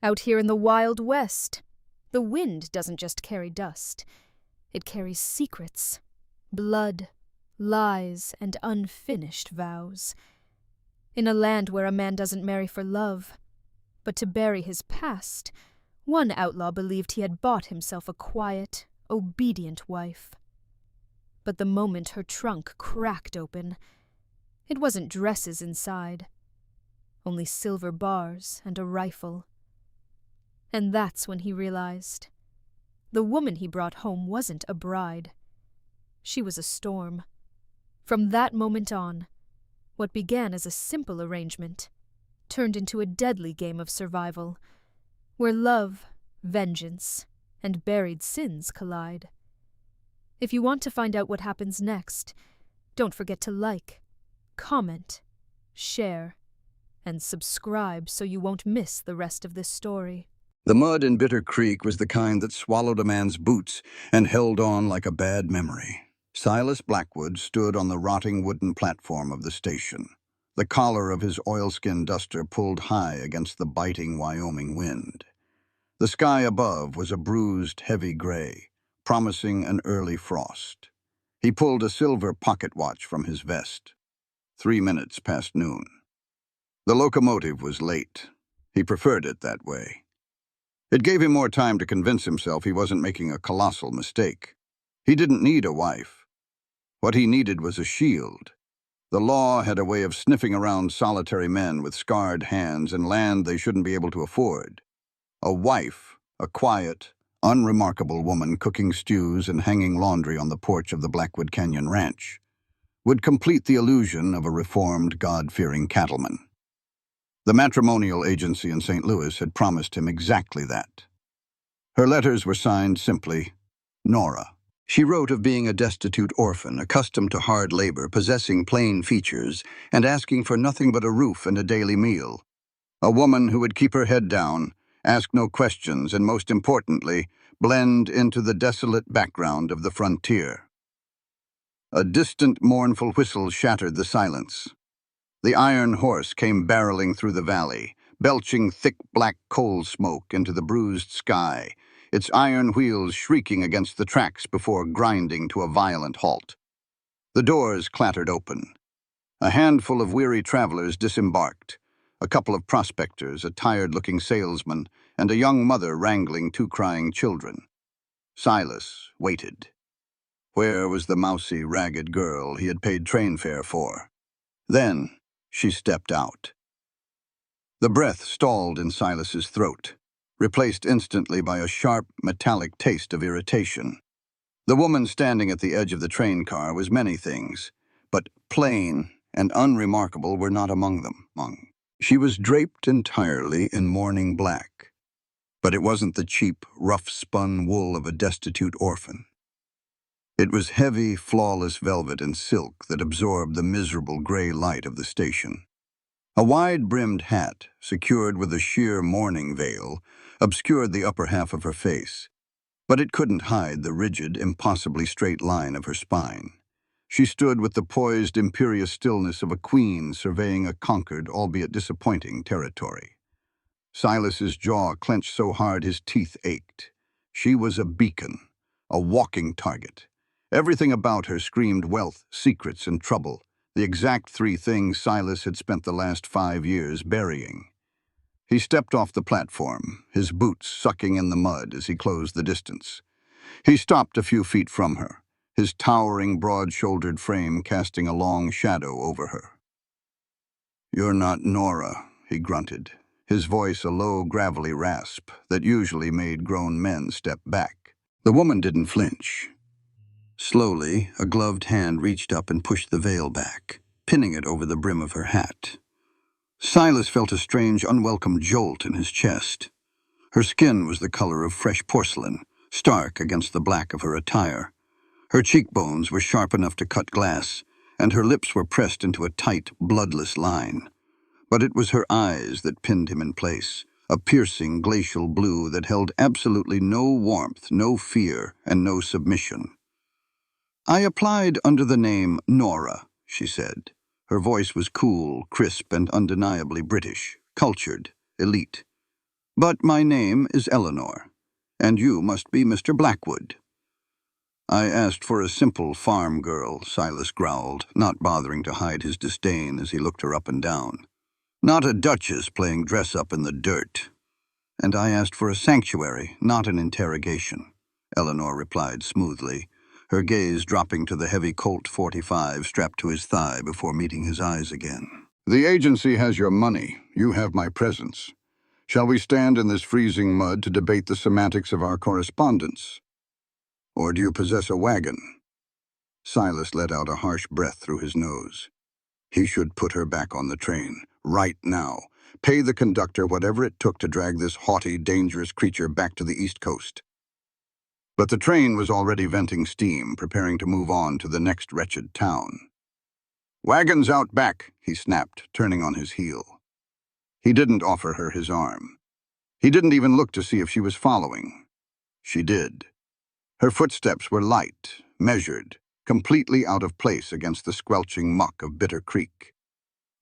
Out here in the Wild West, the wind doesn't just carry dust. It carries secrets, blood, lies, and unfinished vows. In a land where a man doesn't marry for love, but to bury his past, one outlaw believed he had bought himself a quiet, obedient wife. But the moment her trunk cracked open, it wasn't dresses inside, only silver bars and a rifle. And that's when he realized the woman he brought home wasn't a bride. She was a storm. From that moment on, what began as a simple arrangement turned into a deadly game of survival, where love, vengeance, and buried sins collide. If you want to find out what happens next, don't forget to like, comment, share, and subscribe so you won't miss the rest of this story. The mud in Bitter Creek was the kind that swallowed a man's boots and held on like a bad memory. Silas Blackwood stood on the rotting wooden platform of the station. The collar of his oilskin duster pulled high against the biting Wyoming wind. The sky above was a bruised, heavy gray, promising an early frost. He pulled a silver pocket watch from his vest. 3 minutes past noon. The locomotive was late. He preferred it that way. It gave him more time to convince himself he wasn't making a colossal mistake. He didn't need a wife. What he needed was a shield. The law had a way of sniffing around solitary men with scarred hands in land they shouldn't be able to afford. A wife, a quiet, unremarkable woman cooking stews and hanging laundry on the porch of the Blackwood Canyon Ranch, would complete the illusion of a reformed, God-fearing cattleman. The matrimonial agency in St. Louis had promised him exactly that. Her letters were signed simply, Nora. She wrote of being a destitute orphan, accustomed to hard labor, possessing plain features, and asking for nothing but a roof and a daily meal. A woman who would keep her head down, ask no questions, and most importantly, blend into the desolate background of the frontier. A distant, mournful whistle shattered the silence. The iron horse came barreling through the valley, belching thick black coal smoke into the bruised sky, its iron wheels shrieking against the tracks before grinding to a violent halt. The doors clattered open. A handful of weary travelers disembarked, a couple of prospectors, a tired-looking salesman, and a young mother wrangling 2 crying children. Silas waited. Where was the mousy, ragged girl he had paid train fare for? Then she stepped out. The breath stalled in Silas's throat, replaced instantly by a sharp, metallic taste of irritation. The woman standing at the edge of the train car was many things, but plain and unremarkable were not among them. She was draped entirely in mourning black, but it wasn't the cheap, rough-spun wool of a destitute orphan. It was heavy, flawless velvet and silk that absorbed the miserable gray light of the station. A wide-brimmed hat, secured with a sheer mourning veil, obscured the upper half of her face, but it couldn't hide the rigid, impossibly straight line of her spine. She stood with the poised, imperious stillness of a queen surveying a conquered, albeit disappointing, territory. Silas's jaw clenched so hard his teeth ached. She was a beacon, a walking target. Everything about her screamed wealth, secrets, and trouble, the exact 3 things Silas had spent the last 5 years burying. He stepped off the platform, his boots sucking in the mud as he closed the distance. He stopped a few feet from her, his towering, broad-shouldered frame casting a long shadow over her. "You're not Nora," he grunted, his voice a low, gravelly rasp that usually made grown men step back. The woman didn't flinch. Slowly, a gloved hand reached up and pushed the veil back, pinning it over the brim of her hat. Silas felt a strange, unwelcome jolt in his chest. Her skin was the color of fresh porcelain, stark against the black of her attire. Her cheekbones were sharp enough to cut glass, and her lips were pressed into a tight, bloodless line. But it was her eyes that pinned him in place, a piercing, glacial blue that held absolutely no warmth, no fear, and no submission. "I applied under the name Nora," she said. Her voice was cool, crisp, and undeniably British, cultured, elite. But my name is Eleanor, and you must be Mr. Blackwood." "I asked for a simple farm girl," Silas growled, not bothering to hide his disdain as he looked her up and down. "Not a duchess playing dress-up in the dirt." "And I asked for a sanctuary, not an interrogation," Eleanor replied smoothly, her gaze dropping to the heavy Colt .45 strapped to his thigh before meeting his eyes again. "The agency has your money. You have my presence. Shall we stand in this freezing mud to debate the semantics of our correspondence? Or do you possess a wagon?" Silas let out a harsh breath through his nose. He should put her back on the train, right now. Pay the conductor whatever it took to drag this haughty, dangerous creature back to the East Coast. But the train was already venting steam, preparing to move on to the next wretched town. "Wagons out back," he snapped, turning on his heel. He didn't offer her his arm. He didn't even look to see if she was following. She did. Her footsteps were light, measured, completely out of place against the squelching muck of Bitter Creek.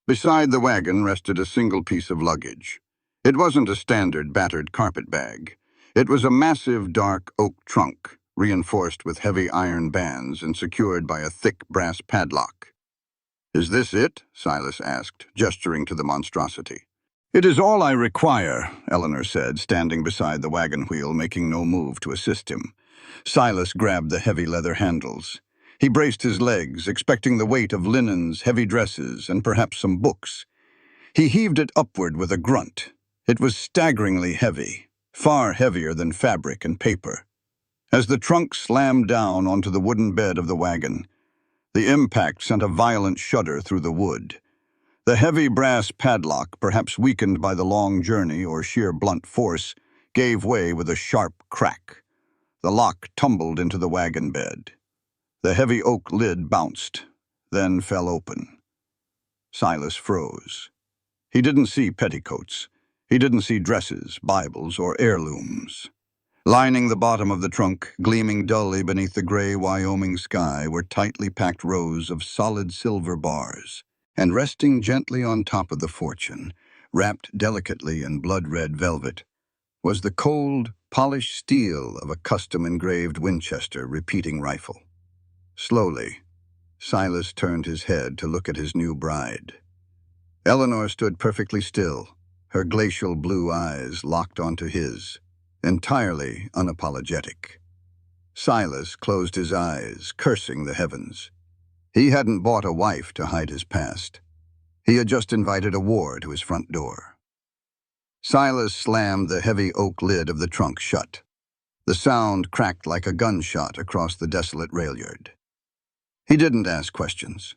Beside the wagon rested a single piece of luggage. It wasn't a standard battered carpet bag. It was a massive dark oak trunk, reinforced with heavy iron bands and secured by a thick brass padlock. "Is this it?" Silas asked, gesturing to the monstrosity. "It is all I require," Eleanor said, standing beside the wagon wheel, making no move to assist him. Silas grabbed the heavy leather handles. He braced his legs, expecting the weight of linens, heavy dresses, and perhaps some books. He heaved it upward with a grunt. It was staggeringly heavy, far heavier than fabric and paper. As the trunk slammed down onto the wooden bed of the wagon, the impact sent a violent shudder through the wood. The heavy brass padlock, perhaps weakened by the long journey or sheer blunt force, gave way with a sharp crack. The lock tumbled into the wagon bed. The heavy oak lid bounced, then fell open. Silas froze. He didn't see petticoats. He didn't see dresses, Bibles, or heirlooms. Lining the bottom of the trunk, gleaming dully beneath the gray Wyoming sky, were tightly packed rows of solid silver bars. And resting gently on top of the fortune, wrapped delicately in blood-red velvet, was the cold, polished steel of a custom-engraved Winchester repeating rifle. Slowly, Silas turned his head to look at his new bride. Eleanor stood perfectly still, her glacial blue eyes locked onto his, entirely unapologetic. Silas closed his eyes, cursing the heavens. He hadn't bought a wife to hide his past. He had just invited a war to his front door. Silas slammed the heavy oak lid of the trunk shut. The sound cracked like a gunshot across the desolate rail yard. He didn't ask questions.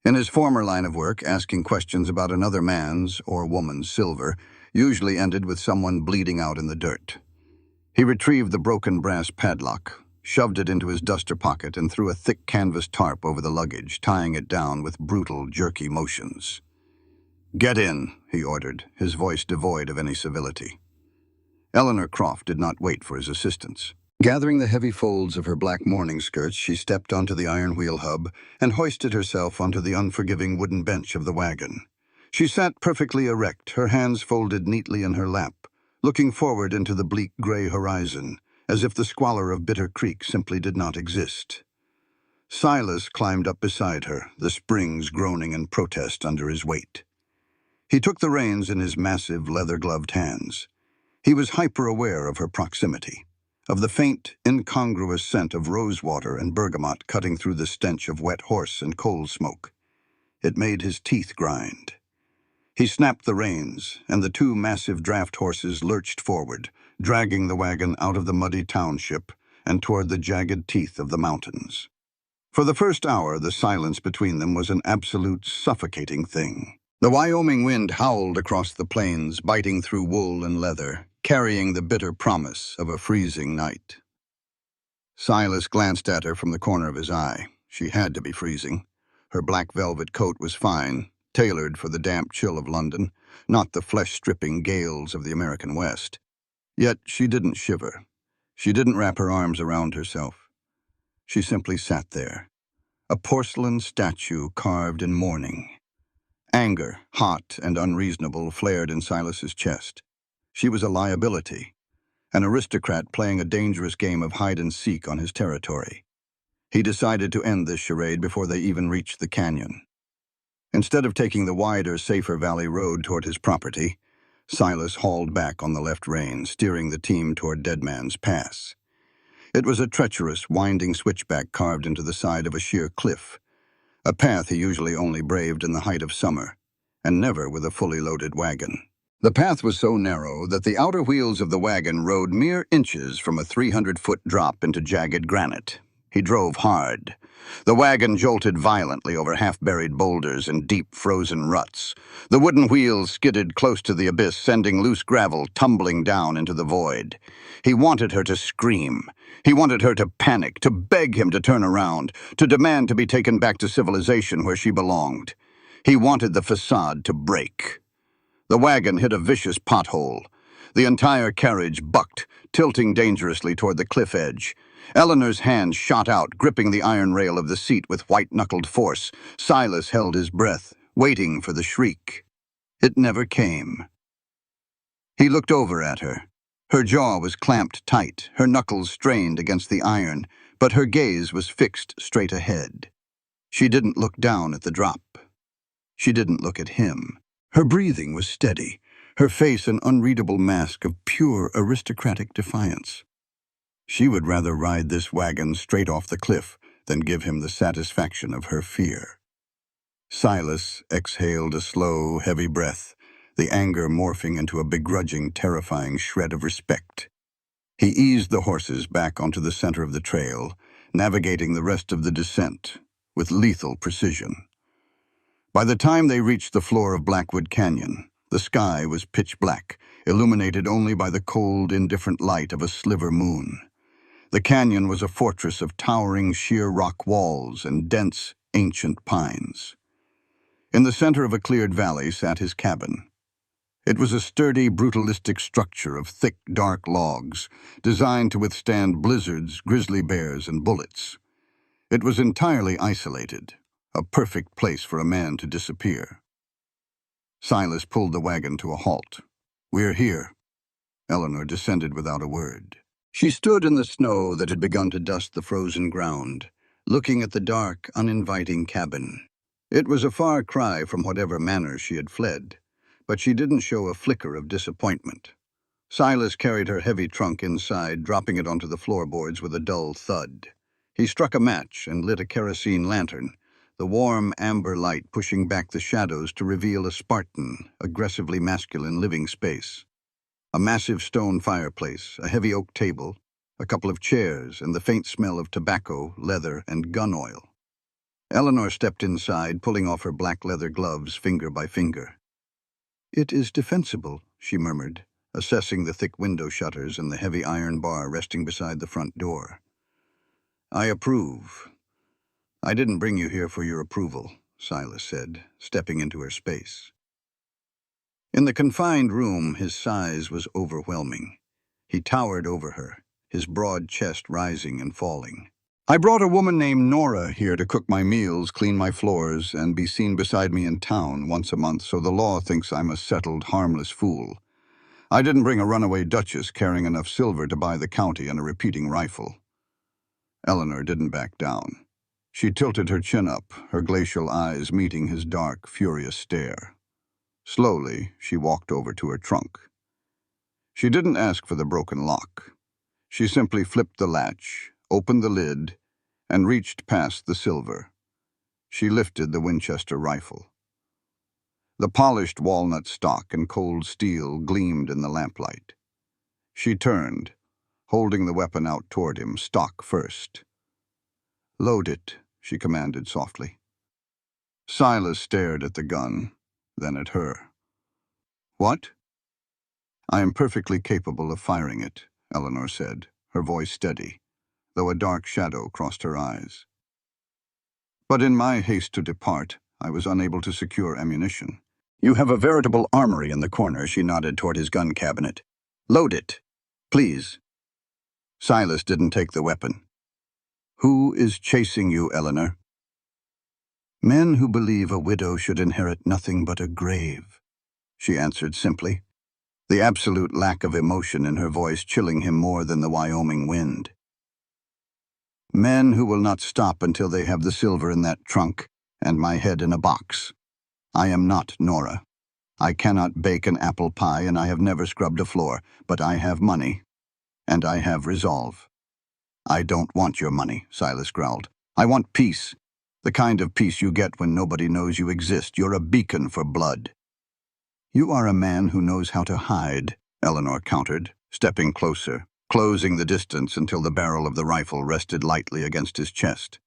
In his former line of work, asking questions about another man's or woman's silver usually ended with someone bleeding out in the dirt. He retrieved the broken brass padlock, shoved it into his duster pocket, and threw a thick canvas tarp over the luggage, tying it down with brutal, jerky motions. "Get in," he ordered, his voice devoid of any civility. Eleanor Croft did not wait for his assistance. Gathering the heavy folds of her black morning skirts, she stepped onto the iron wheel hub and hoisted herself onto the unforgiving wooden bench of the wagon. She sat perfectly erect, her hands folded neatly in her lap, looking forward into the bleak gray horizon, as if the squalor of Bitter Creek simply did not exist. Silas climbed up beside her, the springs groaning in protest under his weight. He took the reins in his massive, leather-gloved hands. He was hyper-aware of her proximity, of the faint, incongruous scent of rosewater and bergamot cutting through the stench of wet horse and coal smoke. It made his teeth grind. He snapped the reins, and the two massive draft horses lurched forward, dragging the wagon out of the muddy township and toward the jagged teeth of the mountains. For the first hour, the silence between them was an absolute suffocating thing. The Wyoming wind howled across the plains, biting through wool and leather, carrying the bitter promise of a freezing night. Silas glanced at her from the corner of his eye. She had to be freezing. Her black velvet coat was fine, tailored for the damp chill of London, not the flesh-stripping gales of the American West. Yet she didn't shiver. She didn't wrap her arms around herself. She simply sat there, a porcelain statue carved in mourning. Anger, hot and unreasonable, flared in Silas's chest. She was a liability, an aristocrat playing a dangerous game of hide-and-seek on his territory. He decided to end this charade before they even reached the canyon. Instead of taking the wider, safer valley road toward his property, Silas hauled back on the left rein, steering the team toward Dead Man's Pass. It was a treacherous, winding switchback carved into the side of a sheer cliff, a path he usually only braved in the height of summer, and never with a fully loaded wagon. The path was so narrow that the outer wheels of the wagon rode mere inches from a 300-foot drop into jagged granite. He drove hard. The wagon jolted violently over half-buried boulders and deep, frozen ruts. The wooden wheels skidded close to the abyss, sending loose gravel tumbling down into the void. He wanted her to scream. He wanted her to panic, to beg him to turn around, to demand to be taken back to civilization where she belonged. He wanted the facade to break. The wagon hit a vicious pothole. The entire carriage bucked, tilting dangerously toward the cliff edge. Eleanor's hand shot out, gripping the iron rail of the seat with white-knuckled force. Silas held his breath, waiting for the shriek. It never came. He looked over at her. Her jaw was clamped tight, her knuckles strained against the iron, but her gaze was fixed straight ahead. She didn't look down at the drop. She didn't look at him. Her breathing was steady, her face an unreadable mask of pure aristocratic defiance. She would rather ride this wagon straight off the cliff than give him the satisfaction of her fear. Silas exhaled a slow, heavy breath, the anger morphing into a begrudging, terrifying shred of respect. He eased the horses back onto the center of the trail, navigating the rest of the descent with lethal precision. By the time they reached the floor of Blackwood Canyon, the sky was pitch black, illuminated only by the cold, indifferent light of a sliver moon. The canyon was a fortress of towering, sheer rock walls and dense, ancient pines. In the center of a cleared valley sat his cabin. It was a sturdy, brutalistic structure of thick, dark logs, designed to withstand blizzards, grizzly bears, and bullets. It was entirely isolated, a perfect place for a man to disappear. Silas pulled the wagon to a halt. "We're here." Eleanor descended without a word. She stood in the snow that had begun to dust the frozen ground, looking at the dark, uninviting cabin. It was a far cry from whatever manor she had fled, but she didn't show a flicker of disappointment. Silas carried her heavy trunk inside, dropping it onto the floorboards with a dull thud. He struck a match and lit a kerosene lantern, the warm amber light pushing back the shadows to reveal a Spartan, aggressively masculine living space. A massive stone fireplace, a heavy oak table, a couple of chairs, and the faint smell of tobacco, leather, and gun oil. Eleanor stepped inside, pulling off her black leather gloves finger by finger. "It is defensible," she murmured, assessing the thick window shutters and the heavy iron bar resting beside the front door. "I approve." "I didn't bring you here for your approval," Silas said, stepping into her space. In the confined room, his size was overwhelming. He towered over her, his broad chest rising and falling. "I brought a woman named Nora here to cook my meals, clean my floors, and be seen beside me in town once a month, so the law thinks I'm a settled, harmless fool. I didn't bring a runaway duchess carrying enough silver to buy the county and a repeating rifle." Eleanor didn't back down. She tilted her chin up, her glacial eyes meeting his dark, furious stare. Slowly, she walked over to her trunk. She didn't ask for the broken lock. She simply flipped the latch, opened the lid, and reached past the silver. She lifted the Winchester rifle. The polished walnut stock and cold steel gleamed in the lamplight. She turned, holding the weapon out toward him, stock first. "Load it," she commanded softly. Silas stared at the gun, then at her. "What?" "I am perfectly capable of firing it," Eleanor said, her voice steady, though a dark shadow crossed her eyes. "But in my haste to depart, I was unable to secure ammunition. You have a veritable armory in the corner," she nodded toward his gun cabinet. "Load it, please." Silas didn't take the weapon. "Who is chasing you, Eleanor?" "Men who believe a widow should inherit nothing but a grave," she answered simply. the absolute lack of emotion in her voice chilling him more than the Wyoming wind. Men who will not stop until they have the silver in that trunk and my head in a box. I am not Nora. I cannot bake an apple pie and I have never scrubbed a floor, but I have money, and I have resolve. I don't want your money, Silas growled. I want peace, the kind of peace you get when nobody knows you exist. You're a beacon for blood. You are a man who knows how to hide, Eleanor countered, stepping closer, closing the distance until the barrel of the rifle rested lightly against his chest.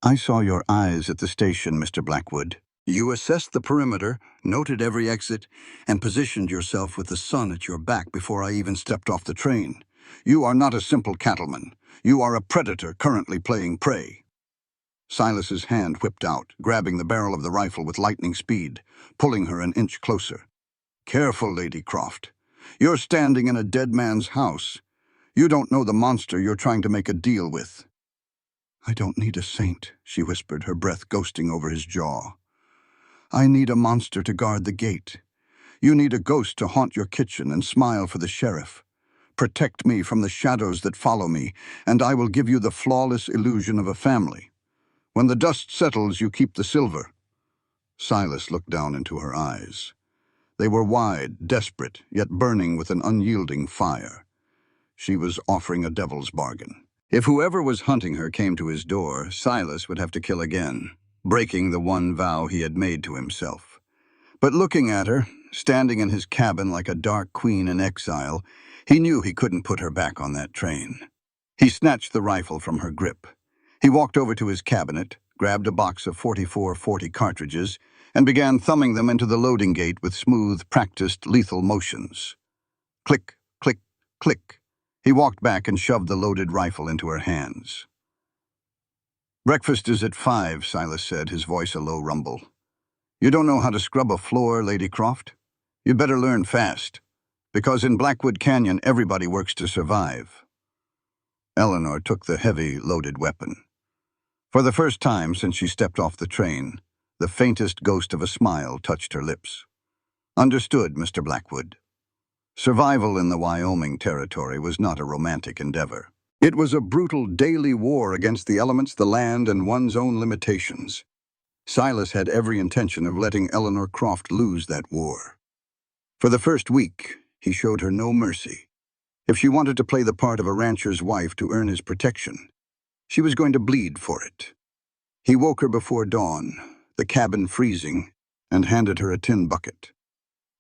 I saw your eyes at the station, Mr. Blackwood. You assessed the perimeter, noted every exit, and positioned yourself with the sun at your back before I even stepped off the train. You are not a simple cattleman. You are a predator currently playing prey. Silas's hand whipped out, grabbing the barrel of the rifle with lightning speed, pulling her an inch closer. Careful, Lady Croft. You're standing in a dead man's house. You don't know the monster you're trying to make a deal with. I don't need a saint, she whispered, her breath ghosting over his jaw. I need a monster to guard the gate. You need a ghost to haunt your kitchen and smile for the sheriff. Protect me from the shadows that follow me, and I will give you the flawless illusion of a family. When the dust settles, you keep the silver. Silas looked down into her eyes. They were wide, desperate, yet burning with an unyielding fire. She was offering a devil's bargain. If whoever was hunting her came to his door, Silas would have to kill again, breaking the one vow he had made to himself. But looking at her, standing in his cabin like a dark queen in exile, he knew he couldn't put her back on that train. He snatched the rifle from her grip. He walked over to his cabinet, grabbed a box of 44-40 cartridges, and began thumbing them into the loading gate with smooth, practiced, lethal motions. Click, click, click. He walked back and shoved the loaded rifle into her hands. Breakfast is at 5, Silas said, his voice a low rumble. You don't know how to scrub a floor, Lady Croft? You'd better learn fast, because in Blackwood Canyon everybody works to survive. Eleanor took the heavy, loaded weapon. For the first time since she stepped off the train, the faintest ghost of a smile touched her lips. Understood, Mr. Blackwood. Survival in the Wyoming territory was not a romantic endeavor. It was a brutal daily war against the elements, the land, and one's own limitations. Silas had every intention of letting Eleanor Croft lose that war. For the first week, he showed her no mercy. If she wanted to play the part of a rancher's wife to earn his protection, she was going to bleed for it. He woke her before dawn, the cabin freezing, and handed her a tin bucket.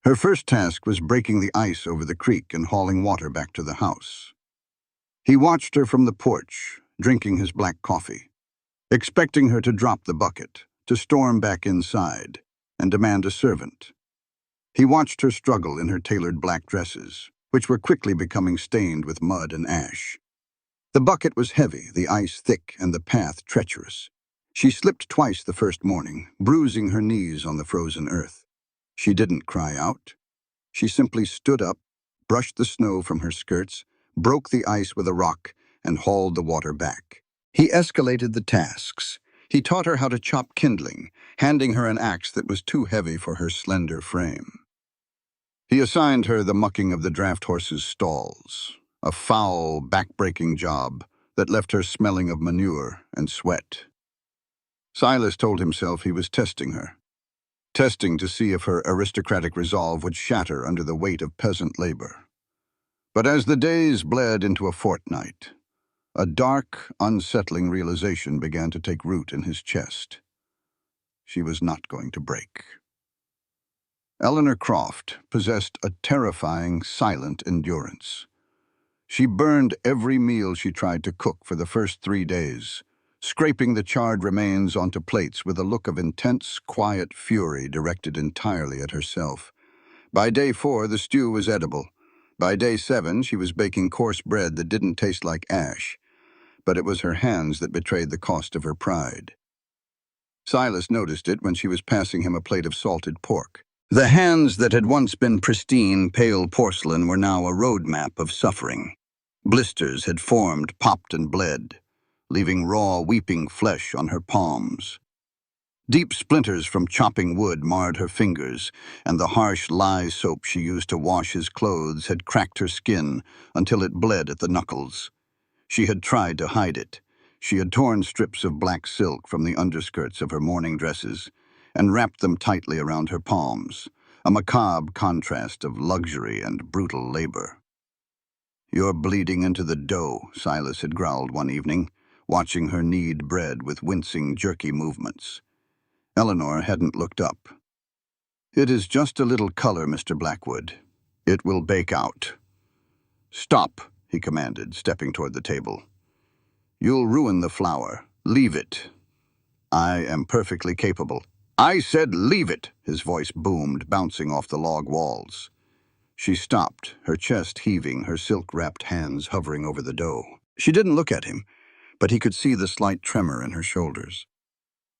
Her first task was breaking the ice over the creek and hauling water back to the house. He watched her from the porch, drinking his black coffee, expecting her to drop the bucket, to storm back inside, and demand a servant. He watched her struggle in her tailored black dresses, which were quickly becoming stained with mud and ash. The bucket was heavy, the ice thick, and the path treacherous. She slipped twice the first morning, bruising her knees on the frozen earth. She didn't cry out. She simply stood up, brushed the snow from her skirts, broke the ice with a rock, and hauled the water back. He escalated the tasks. He taught her how to chop kindling, handing her an axe that was too heavy for her slender frame. He assigned her the mucking of the draft horse's stalls, a foul, back-breaking job that left her smelling of manure and sweat. Silas told himself he was testing her, testing to see if her aristocratic resolve would shatter under the weight of peasant labor. But as the days bled into a fortnight, a dark, unsettling realization began to take root in his chest. She was not going to break. Eleanor Croft possessed a terrifying, silent endurance. She burned every meal she tried to cook for the first 3 days, scraping the charred remains onto plates with a look of intense, quiet fury directed entirely at herself. By day 4, the stew was edible. By day 7, she was baking coarse bread that didn't taste like ash, but it was her hands that betrayed the cost of her pride. Silas noticed it when she was passing him a plate of salted pork. The hands that had once been pristine, pale porcelain were now a road map of suffering. Blisters had formed, popped, and bled, leaving raw, weeping flesh on her palms. Deep splinters from chopping wood marred her fingers, and the harsh lye soap she used to wash his clothes had cracked her skin until it bled at the knuckles. She had tried to hide it. She had torn strips of black silk from the underskirts of her morning dresses and wrapped them tightly around her palms, a macabre contrast of luxury and brutal labor. "You're bleeding into the dough," Silas had growled one evening, watching her knead bread with wincing, jerky movements. Eleanor hadn't looked up. "It is just a little color, Mr. Blackwood. It will bake out." "Stop," he commanded, stepping toward the table. "You'll ruin the flour. Leave it." "I am perfectly capable." "I said leave it," his voice boomed, bouncing off the log walls. She stopped, her chest heaving, her silk-wrapped hands hovering over the dough. She didn't look at him, but he could see the slight tremor in her shoulders.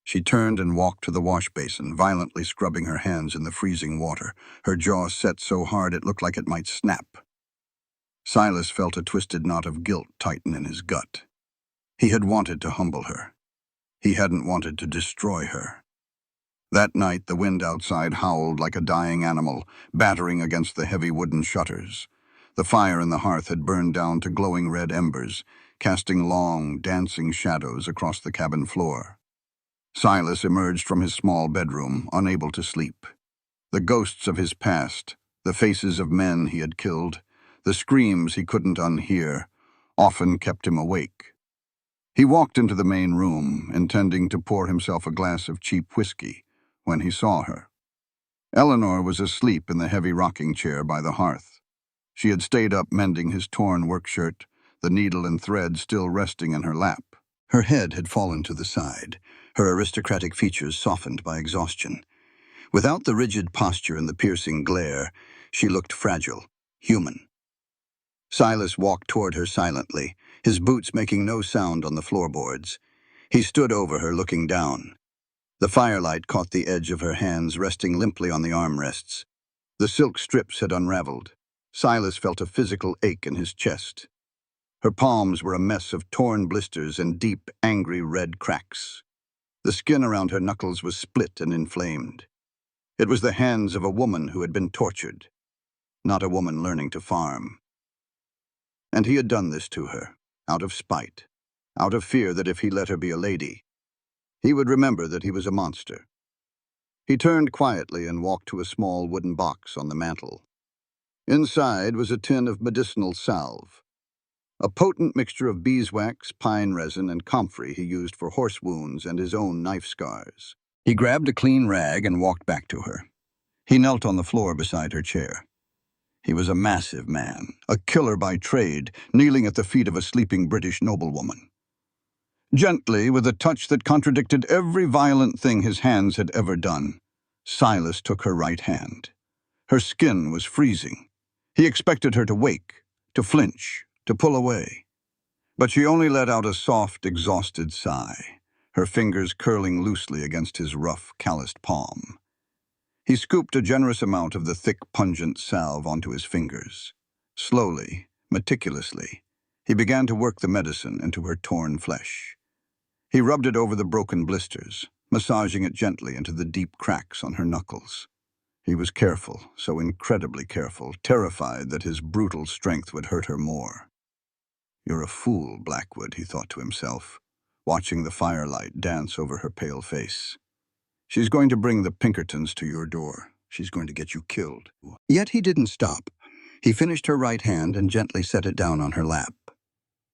She turned and walked to the wash basin, violently scrubbing her hands in the freezing water, her jaw set so hard it looked like it might snap. Silas felt a twisted knot of guilt tighten in his gut. He had wanted to humble her. He hadn't wanted to destroy her. That night, the wind outside howled like a dying animal, battering against the heavy wooden shutters. The fire in the hearth had burned down to glowing red embers, casting long, dancing shadows across the cabin floor. Silas emerged from his small bedroom, unable to sleep. The ghosts of his past, the faces of men he had killed, the screams he couldn't unhear, often kept him awake. He walked into the main room, intending to pour himself a glass of cheap whiskey, when he saw her. Eleanor was asleep in the heavy rocking chair by the hearth. She had stayed up mending his torn work shirt, the needle and thread still resting in her lap. Her head had fallen to the side, her aristocratic features softened by exhaustion. Without the rigid posture and the piercing glare, she looked fragile, human. Silas walked toward her silently, his boots making no sound on the floorboards. He stood over her, looking down. The firelight caught the edge of her hands, resting limply on the armrests. The silk strips had unraveled. Silas felt a physical ache in his chest. Her palms were a mess of torn blisters and deep, angry red cracks. The skin around her knuckles was split and inflamed. It was the hands of a woman who had been tortured, not a woman learning to farm. And he had done this to her, out of spite, out of fear that if he let her be a lady, he would remember that he was a monster. He turned quietly and walked to a small wooden box on the mantel. Inside was a tin of medicinal salve, a potent mixture of beeswax, pine resin, and comfrey he used for horse wounds and his own knife scars. He grabbed a clean rag and walked back to her. He knelt on the floor beside her chair. He was a massive man, a killer by trade, kneeling at the feet of a sleeping British noblewoman. Gently, with a touch that contradicted every violent thing his hands had ever done, Silas took her right hand. Her skin was freezing. He expected her to wake, to flinch, to pull away. But she only let out a soft, exhausted sigh, her fingers curling loosely against his rough, calloused palm. He scooped a generous amount of the thick, pungent salve onto his fingers. Slowly, meticulously, he began to work the medicine into her torn flesh. He rubbed it over the broken blisters, massaging it gently into the deep cracks on her knuckles. He was careful, so incredibly careful, terrified that his brutal strength would hurt her more. "You're a fool, Blackwood," he thought to himself, watching the firelight dance over her pale face. "She's going to bring the Pinkertons to your door. She's going to get you killed." Yet he didn't stop. He finished her right hand and gently set it down on her lap.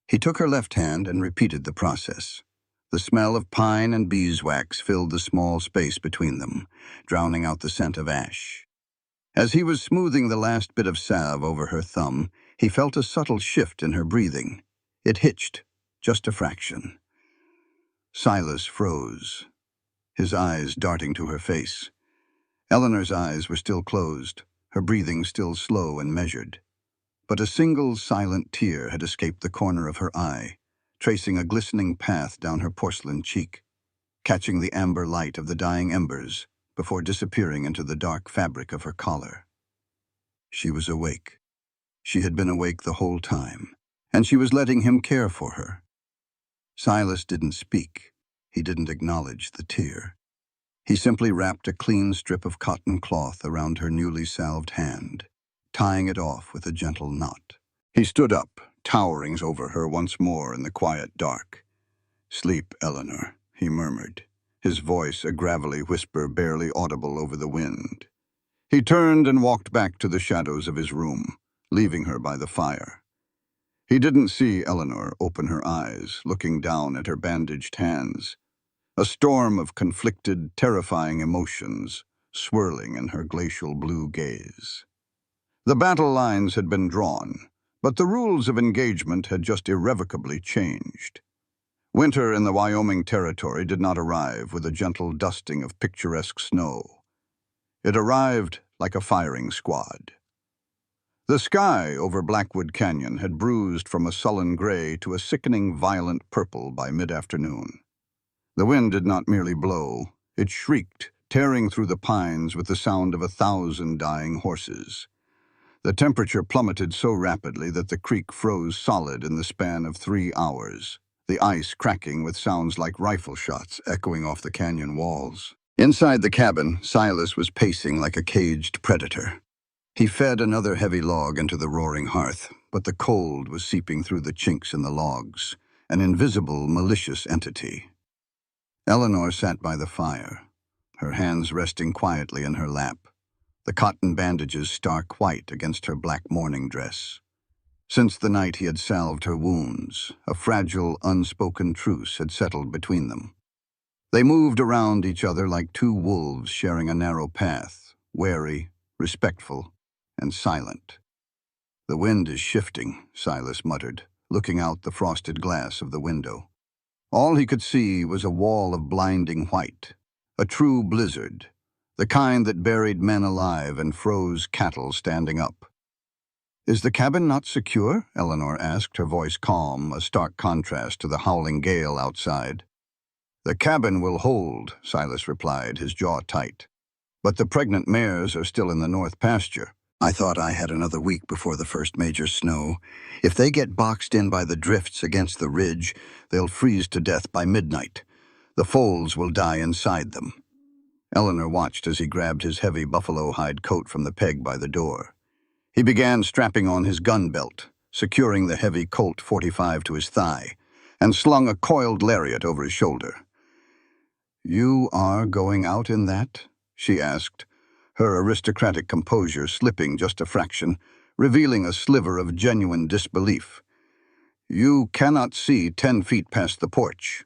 He took her left hand and repeated the process. The smell of pine and beeswax filled the small space between them, drowning out the scent of ash. As he was smoothing the last bit of salve over her thumb, he felt a subtle shift in her breathing. It hitched, just a fraction. Silas froze, his eyes darting to her face. Eleanor's eyes were still closed, her breathing still slow and measured. But a single silent tear had escaped the corner of her eye, tracing a glistening path down her porcelain cheek, catching the amber light of the dying embers before disappearing into the dark fabric of her collar. She was awake. She had been awake the whole time, and she was letting him care for her. Silas didn't speak. He didn't acknowledge the tear. He simply wrapped a clean strip of cotton cloth around her newly salved hand, tying it off with a gentle knot. He stood up, towering over her once more in the quiet dark. "Sleep, Eleanor," he murmured, his voice a gravelly whisper barely audible over the wind. He turned and walked back to the shadows of his room, leaving her by the fire. He didn't see Eleanor open her eyes, looking down at her bandaged hands, a storm of conflicted, terrifying emotions swirling in her glacial blue gaze. The battle lines had been drawn, but the rules of engagement had just irrevocably changed. Winter in the Wyoming territory did not arrive with a gentle dusting of picturesque snow. It arrived like a firing squad. The sky over Blackwood Canyon had bruised from a sullen gray to a sickening violent purple by mid-afternoon. The wind did not merely blow, it shrieked, tearing through the pines with the sound of 1,000 dying horses. The temperature plummeted so rapidly that the creek froze solid in the span of 3 hours, the ice cracking with sounds like rifle shots echoing off the canyon walls. Inside the cabin, Silas was pacing like a caged predator. He fed another heavy log into the roaring hearth, but the cold was seeping through the chinks in the logs, an invisible, malicious entity. Eleanor sat by the fire, her hands resting quietly in her lap, the cotton bandages stark white against her black mourning dress. Since the night he had salved her wounds, a fragile, unspoken truce had settled between them. They moved around each other like two wolves sharing a narrow path, wary, respectful, and silent. "The wind is shifting," Silas muttered, looking out the frosted glass of the window. All he could see was a wall of blinding white, a true blizzard, the kind that buried men alive and froze cattle standing up. "Is the cabin not secure?" Eleanor asked, her voice calm, a stark contrast to the howling gale outside. "The cabin will hold," Silas replied, his jaw tight. "But the pregnant mares are still in the north pasture. I thought I had another week before the first major snow. If they get boxed in by the drifts against the ridge, they'll freeze to death by midnight. The foals will die inside them." Eleanor watched as he grabbed his heavy buffalo hide coat from the peg by the door. He began strapping on his gun belt, securing the heavy Colt .45 to his thigh, and slung a coiled lariat over his shoulder. "You are going out in that?" she asked, her aristocratic composure slipping just a fraction, revealing a sliver of genuine disbelief. "You cannot see 10 feet past the porch.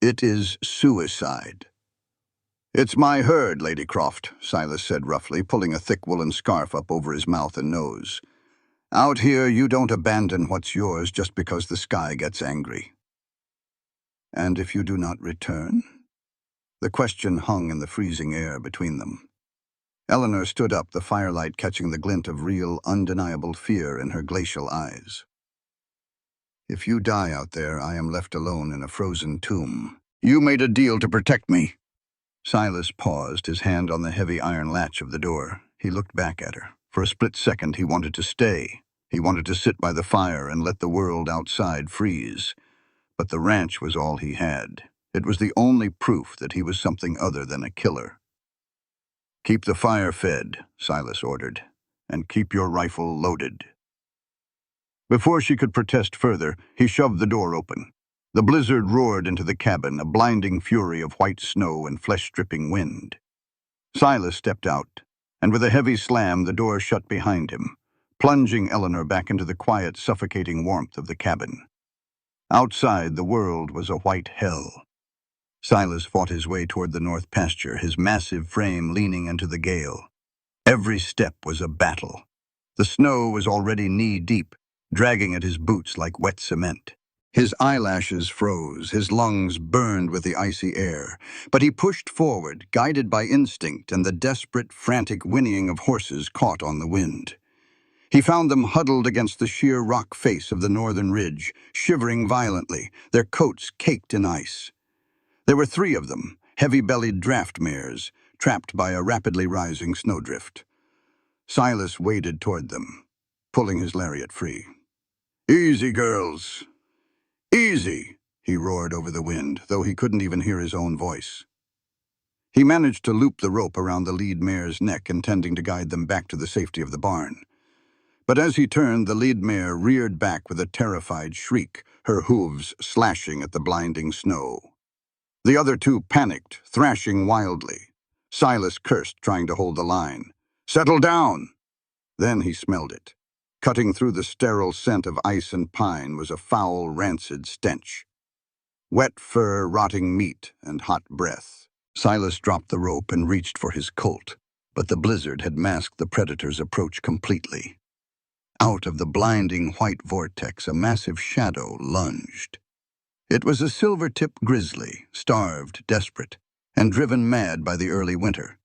It is suicide." "It's my herd, Lady Croft," Silas said roughly, pulling a thick woolen scarf up over his mouth and nose. "Out here, you don't abandon what's yours just because the sky gets angry." "And if you do not return?" The question hung in the freezing air between them. Eleanor stood up, the firelight catching the glint of real, undeniable fear in her glacial eyes. "If you die out there, I am left alone in a frozen tomb. You made a deal to protect me." Silas paused, his hand on the heavy iron latch of the door. He looked back at her. For a split second, he wanted to stay. He wanted to sit by the fire and let the world outside freeze. But the ranch was all he had. It was the only proof that he was something other than a killer. "Keep the fire fed," Silas ordered, "and keep your rifle loaded." Before she could protest further, he shoved the door open. The blizzard roared into the cabin, a blinding fury of white snow and flesh-stripping wind. Silas stepped out, and with a heavy slam the door shut behind him, plunging Eleanor back into the quiet, suffocating warmth of the cabin. Outside, the world was a white hell. Silas fought his way toward the north pasture, his massive frame leaning into the gale. Every step was a battle. The snow was already knee-deep, dragging at his boots like wet cement. His eyelashes froze, his lungs burned with the icy air, but he pushed forward, guided by instinct and the desperate, frantic whinnying of horses caught on the wind. He found them huddled against the sheer rock face of the northern ridge, shivering violently, their coats caked in ice. There were 3 of them, heavy-bellied draft mares, trapped by a rapidly rising snowdrift. Silas waded toward them, pulling his lariat free. "Easy, girls. Easy," he roared over the wind, though he couldn't even hear his own voice. He managed to loop the rope around the lead mare's neck, intending to guide them back to the safety of the barn. But as he turned, the lead mare reared back with a terrified shriek, her hooves slashing at the blinding snow. The other two panicked, thrashing wildly. Silas cursed, trying to hold the line. "Settle down!" Then he smelled it. Cutting through the sterile scent of ice and pine was a foul, rancid stench. Wet fur, rotting meat, and hot breath. Silas dropped the rope and reached for his Colt, but the blizzard had masked the predator's approach completely. Out of the blinding white vortex, a massive shadow lunged. It was a silver-tipped grizzly, starved, desperate, and driven mad by the early winter.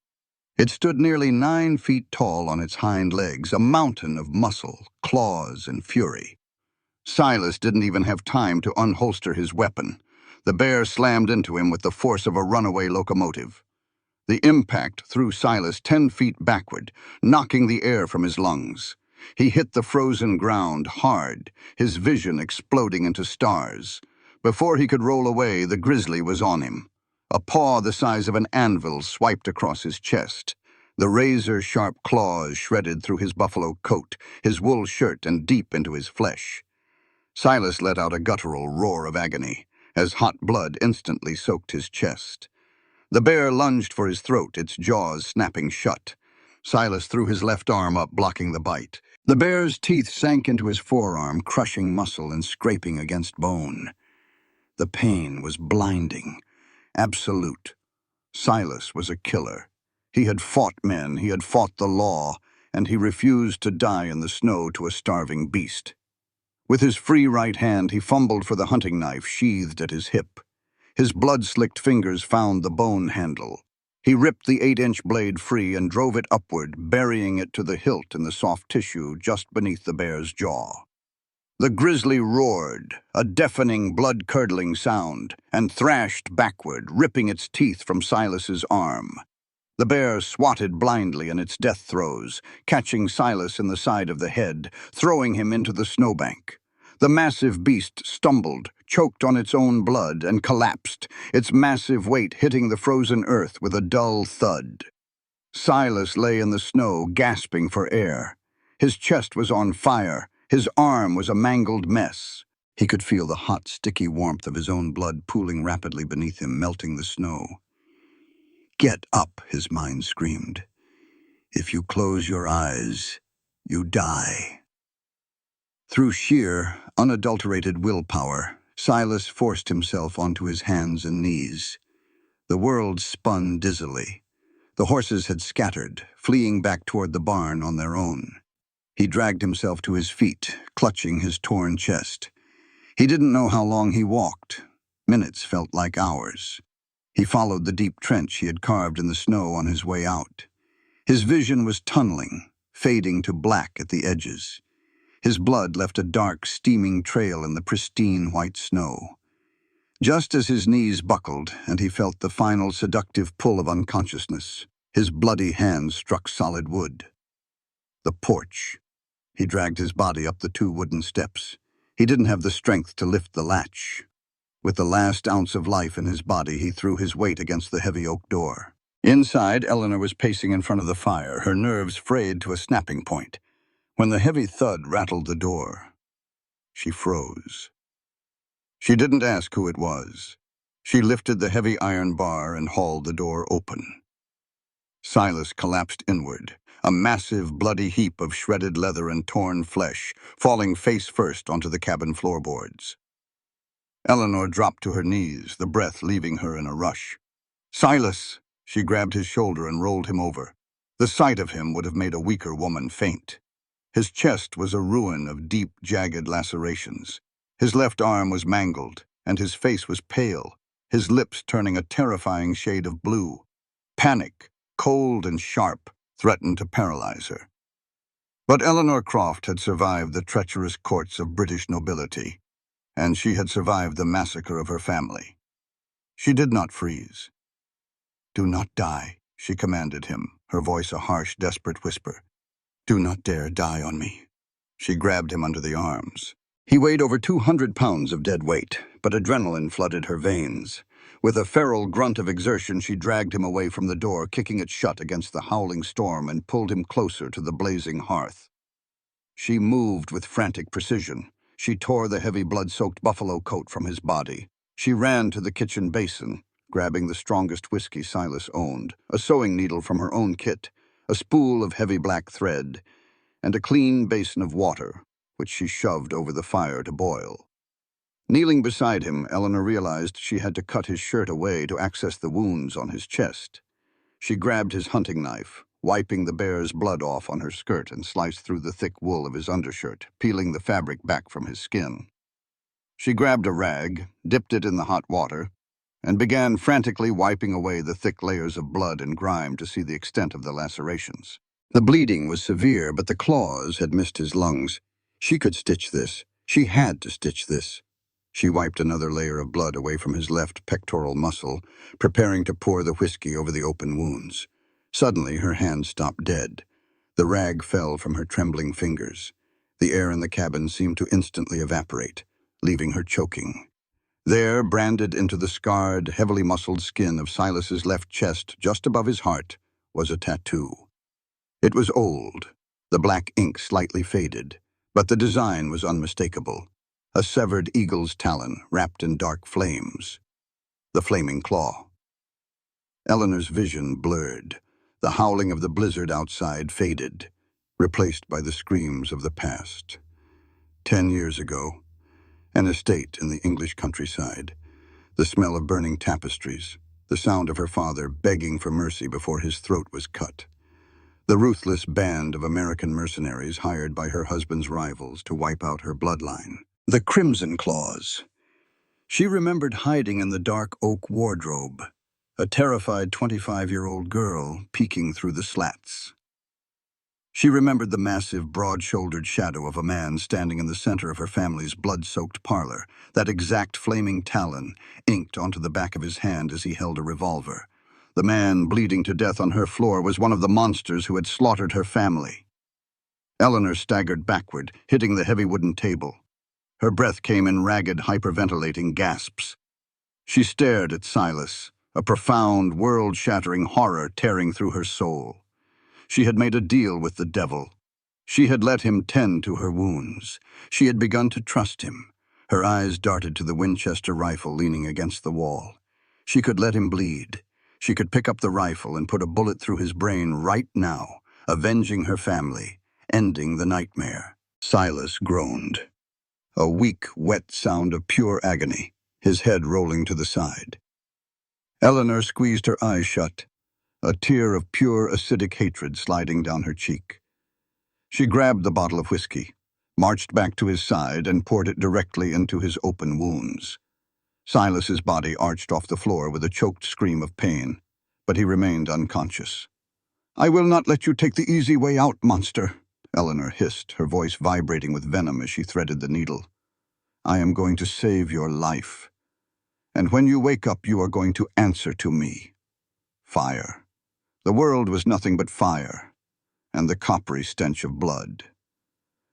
It stood nearly 9 feet tall on its hind legs, a mountain of muscle, claws, and fury. Silas didn't even have time to unholster his weapon. The bear slammed into him with the force of a runaway locomotive. The impact threw Silas 10 feet backward, knocking the air from his lungs. He hit the frozen ground hard, his vision exploding into stars. Before he could roll away, the grizzly was on him. A paw the size of an anvil swiped across his chest. The razor-sharp claws shredded through his buffalo coat, his wool shirt, and deep into his flesh. Silas let out a guttural roar of agony, as hot blood instantly soaked his chest. The bear lunged for his throat, its jaws snapping shut. Silas threw his left arm up, blocking the bite. The bear's teeth sank into his forearm, crushing muscle and scraping against bone. The pain was blinding, absolute. Silas was a killer. He had fought men, he had fought the law, and he refused to die in the snow to a starving beast. With his free right hand, he fumbled for the hunting knife sheathed at his hip. His blood-slicked fingers found the bone handle. He ripped the 8-inch blade free and drove it upward, burying it to the hilt in the soft tissue just beneath the bear's jaw. The grizzly roared, a deafening, blood-curdling sound, and thrashed backward, ripping its teeth from Silas's arm. The bear swatted blindly in its death throes, catching Silas in the side of the head, throwing him into the snowbank. The massive beast stumbled, choked on its own blood, and collapsed, its massive weight hitting the frozen earth with a dull thud. Silas lay in the snow, gasping for air. His chest was on fire. His arm was a mangled mess. He could feel the hot, sticky warmth of his own blood pooling rapidly beneath him, melting the snow. "Get up," his mind screamed. "If you close your eyes, you die." Through sheer, unadulterated willpower, Silas forced himself onto his hands and knees. The world spun dizzily. The horses had scattered, fleeing back toward the barn on their own. He dragged himself to his feet, clutching his torn chest. He didn't know how long he walked. Minutes felt like hours. He followed the deep trench he had carved in the snow on his way out. His vision was tunneling, fading to black at the edges. His blood left a dark, steaming trail in the pristine white snow. Just as his knees buckled and he felt the final seductive pull of unconsciousness, his bloody hands struck solid wood. The porch. He dragged his body up the 2 wooden steps. He didn't have the strength to lift the latch. With the last ounce of life in his body, he threw his weight against the heavy oak door. Inside, Eleanor was pacing in front of the fire, her nerves frayed to a snapping point. When the heavy thud rattled the door, she froze. She didn't ask who it was. She lifted the heavy iron bar and hauled the door open. Silas collapsed inward, a massive, bloody heap of shredded leather and torn flesh, falling face first onto the cabin floorboards. Eleanor dropped to her knees, the breath leaving her in a rush. "Silas!" She grabbed his shoulder and rolled him over. The sight of him would have made a weaker woman faint. His chest was a ruin of deep, jagged lacerations. His left arm was mangled, and his face was pale, his lips turning a terrifying shade of blue. Panic, cold and sharp, threatened to paralyze her. But Eleanor Croft had survived the treacherous courts of British nobility, and she had survived the massacre of her family. She did not freeze. "Do not die," she commanded him, her voice a harsh, desperate whisper. "Do not dare die on me." She grabbed him under the arms. He weighed over 200 pounds of dead weight, but adrenaline flooded her veins. With a feral grunt of exertion, she dragged him away from the door, kicking it shut against the howling storm, and pulled him closer to the blazing hearth. She moved with frantic precision. She tore the heavy blood-soaked buffalo coat from his body. She ran to the kitchen basin, grabbing the strongest whiskey Silas owned, a sewing needle from her own kit, a spool of heavy black thread, and a clean basin of water, which she shoved over the fire to boil. Kneeling beside him, Eleanor realized she had to cut his shirt away to access the wounds on his chest. She grabbed his hunting knife, wiping the bear's blood off on her skirt, and sliced through the thick wool of his undershirt, peeling the fabric back from his skin. She grabbed a rag, dipped it in the hot water, and began frantically wiping away the thick layers of blood and grime to see the extent of the lacerations. The bleeding was severe, but the claws had missed his lungs. She could stitch this. She had to stitch this. She wiped another layer of blood away from his left pectoral muscle, preparing to pour the whiskey over the open wounds. Suddenly, her hand stopped dead. The rag fell from her trembling fingers. The air in the cabin seemed to instantly evaporate, leaving her choking. There, branded into the scarred, heavily muscled skin of Silas's left chest, just above his heart, was a tattoo. It was old, the black ink slightly faded, but the design was unmistakable. A severed eagle's talon wrapped in dark flames. The flaming claw. Eleanor's vision blurred. The howling of the blizzard outside faded, replaced by the screams of the past. 10 years ago, an estate in the English countryside. The smell of burning tapestries. The sound of her father begging for mercy before his throat was cut. The ruthless band of American mercenaries hired by her husband's rivals to wipe out her bloodline. The Crimson Claws. She remembered hiding in the dark oak wardrobe, a terrified 25-year-old girl peeking through the slats. She remembered the massive, broad-shouldered shadow of a man standing in the center of her family's blood-soaked parlor, that exact flaming talon inked onto the back of his hand as he held a revolver. The man, bleeding to death on her floor, was one of the monsters who had slaughtered her family. Eleanor staggered backward, hitting the heavy wooden table. Her breath came in ragged, hyperventilating gasps. She stared at Silas, a profound, world-shattering horror tearing through her soul. She had made a deal with the devil. She had let him tend to her wounds. She had begun to trust him. Her eyes darted to the Winchester rifle leaning against the wall. She could let him bleed. She could pick up the rifle and put a bullet through his brain right now, avenging her family, ending the nightmare. Silas groaned. A weak, wet sound of pure agony, his head rolling to the side. Eleanor squeezed her eyes shut, a tear of pure acidic hatred sliding down her cheek. She grabbed the bottle of whiskey, marched back to his side, and poured it directly into his open wounds. Silas's body arched off the floor with a choked scream of pain, but he remained unconscious. "I will not let you take the easy way out, monster," Eleanor hissed, her voice vibrating with venom as she threaded the needle. "I am going to save your life. And when you wake up, you are going to answer to me." Fire. The world was nothing but fire, and the coppery stench of blood.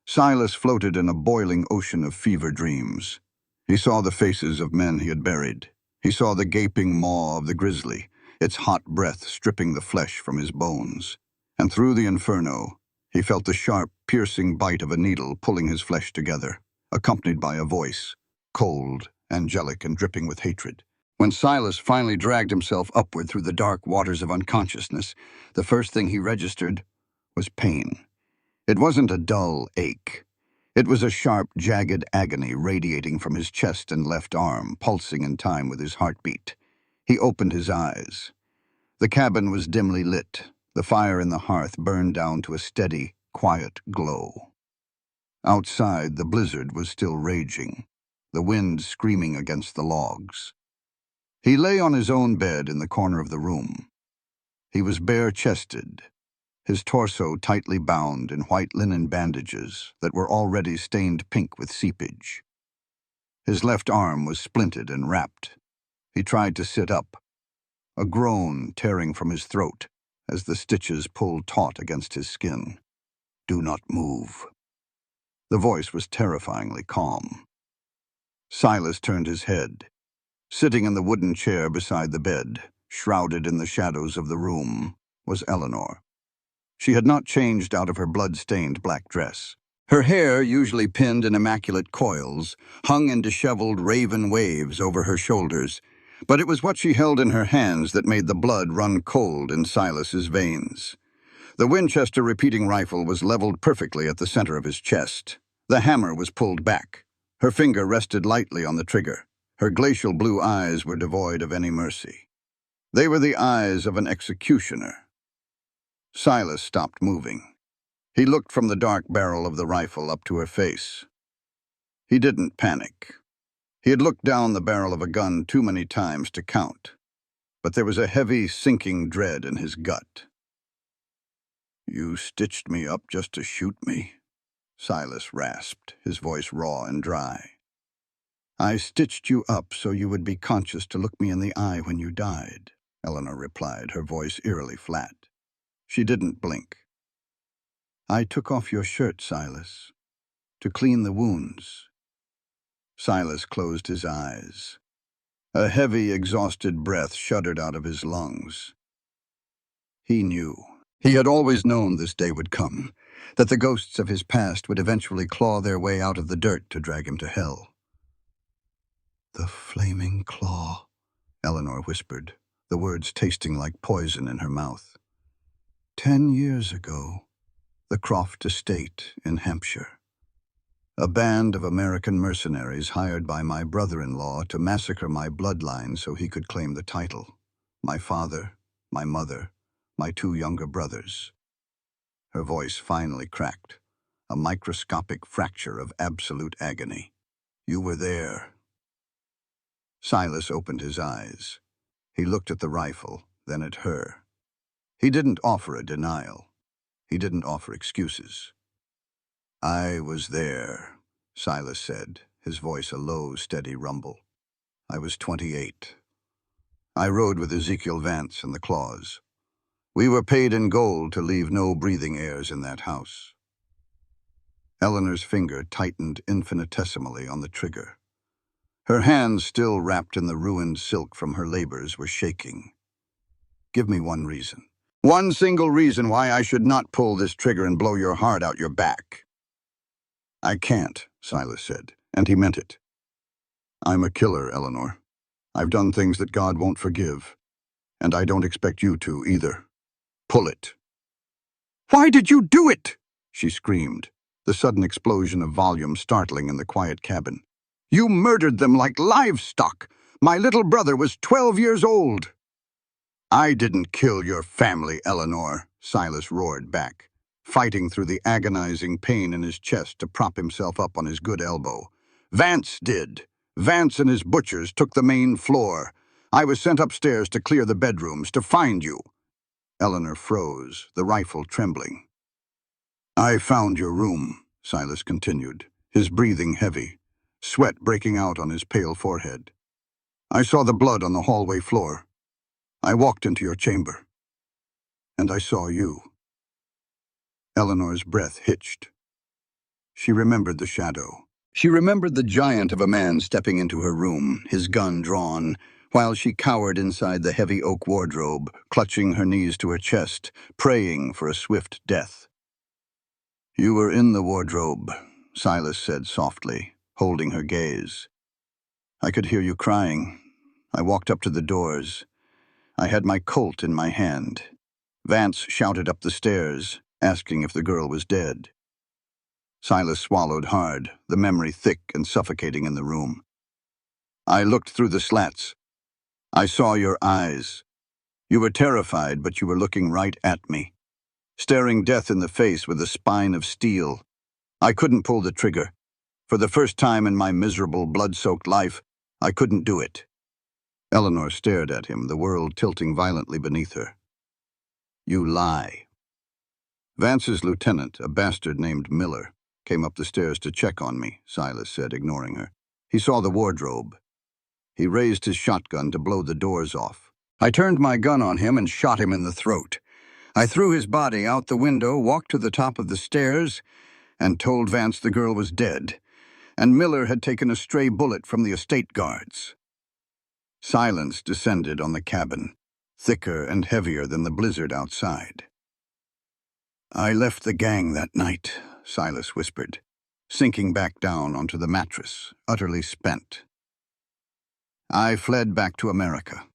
Silas floated in a boiling ocean of fever dreams. He saw the faces of men he had buried. He saw the gaping maw of the grizzly, its hot breath stripping the flesh from his bones. And through the inferno, he felt the sharp, piercing bite of a needle pulling his flesh together, accompanied by a voice, cold, angelic, and dripping with hatred. When Silas finally dragged himself upward through the dark waters of unconsciousness, the first thing he registered was pain. It wasn't a dull ache. It was a sharp, jagged agony radiating from his chest and left arm, pulsing in time with his heartbeat. He opened his eyes. The cabin was dimly lit. The fire in the hearth burned down to a steady, quiet glow. Outside, the blizzard was still raging, the wind screaming against the logs. He lay on his own bed in the corner of the room. He was bare-chested, his torso tightly bound in white linen bandages that were already stained pink with seepage. His left arm was splinted and wrapped. He tried to sit up, a groan tearing from his throat as the stitches pulled taut against his skin. "Do not move." The voice was terrifyingly calm. Silas turned his head. Sitting in the wooden chair beside the bed, shrouded in the shadows of the room, was Eleanor. She had not changed out of her blood-stained black dress. Her hair, usually pinned in immaculate coils, hung in disheveled raven waves over her shoulders, but it was what she held in her hands that made the blood run cold in Silas's veins. The Winchester repeating rifle was leveled perfectly at the center of his chest. The hammer was pulled back. Her finger rested lightly on the trigger. Her glacial blue eyes were devoid of any mercy. They were the eyes of an executioner. Silas stopped moving. He looked from the dark barrel of the rifle up to her face. He didn't panic. He had looked down the barrel of a gun too many times to count, but there was a heavy, sinking dread in his gut. "You stitched me up just to shoot me?" Silas rasped, his voice raw and dry. "I stitched you up so you would be conscious to look me in the eye when you died," Eleanor replied, her voice eerily flat. She didn't blink. "I took off your shirt, Silas, to clean the wounds." Silas closed his eyes. A heavy, exhausted breath shuddered out of his lungs. He knew. He had always known this day would come, that the ghosts of his past would eventually claw their way out of the dirt to drag him to hell. "The flaming claw," Eleanor whispered, the words tasting like poison in her mouth. 10 years ago, the Croft estate in Hampshire. A band of American mercenaries hired by my brother-in-law to massacre my bloodline so he could claim the title. My father, my mother, my 2 younger brothers. Her voice finally cracked, a microscopic fracture of absolute agony. "You were there." Silas opened his eyes. He looked at the rifle, then at her. He didn't offer a denial. He didn't offer excuses. "I was there," Silas said, his voice a low, steady rumble. "I was 28. I rode with Ezekiel Vance and the Claws. We were paid in gold to leave no breathing heirs in that house." Eleanor's finger tightened infinitesimally on the trigger. Her hands, still wrapped in the ruined silk from her labors, were shaking. "Give me one reason. One single reason why I should not pull this trigger and blow your heart out your back." "I can't," Silas said, and he meant it. "I'm a killer, Eleanor. I've done things that God won't forgive, and I don't expect you to either. Pull it." "Why did you do it?" she screamed, the sudden explosion of volume startling in the quiet cabin. "You murdered them like livestock. My little brother was 12 years old." "I didn't kill your family, Eleanor," Silas roared back, fighting through the agonizing pain in his chest to prop himself up on his good elbow. "Vance did. Vance and his butchers took the main floor. I was sent upstairs to clear the bedrooms, to find you." Eleanor froze, the rifle trembling. "I found your room," Silas continued, his breathing heavy, sweat breaking out on his pale forehead. "I saw the blood on the hallway floor. I walked into your chamber. And I saw you." Eleanor's breath hitched. She remembered the shadow. She remembered the giant of a man stepping into her room, his gun drawn, while she cowered inside the heavy oak wardrobe, clutching her knees to her chest, praying for a swift death. "You were in the wardrobe," Silas said softly, holding her gaze. "I could hear you crying. I walked up to the doors. I had my Colt in my hand. Vance shouted up the stairs, asking if the girl was dead." Silas swallowed hard, the memory thick and suffocating in the room. "I looked through the slats. I saw your eyes. You were terrified, but you were looking right at me, staring death in the face with a spine of steel. I couldn't pull the trigger. For the first time in my miserable, blood-soaked life, I couldn't do it." Eleanor stared at him, the world tilting violently beneath her. "You lie." "Vance's lieutenant, a bastard named Miller, came up the stairs to check on me," Silas said, ignoring her. "He saw the wardrobe. He raised his shotgun to blow the doors off. I turned my gun on him and shot him in the throat. I threw his body out the window, walked to the top of the stairs, and told Vance the girl was dead, and Miller had taken a stray bullet from the estate guards." Silence descended on the cabin, thicker and heavier than the blizzard outside. "I left the gang that night," Silas whispered, sinking back down onto the mattress, utterly spent. "I fled back to America.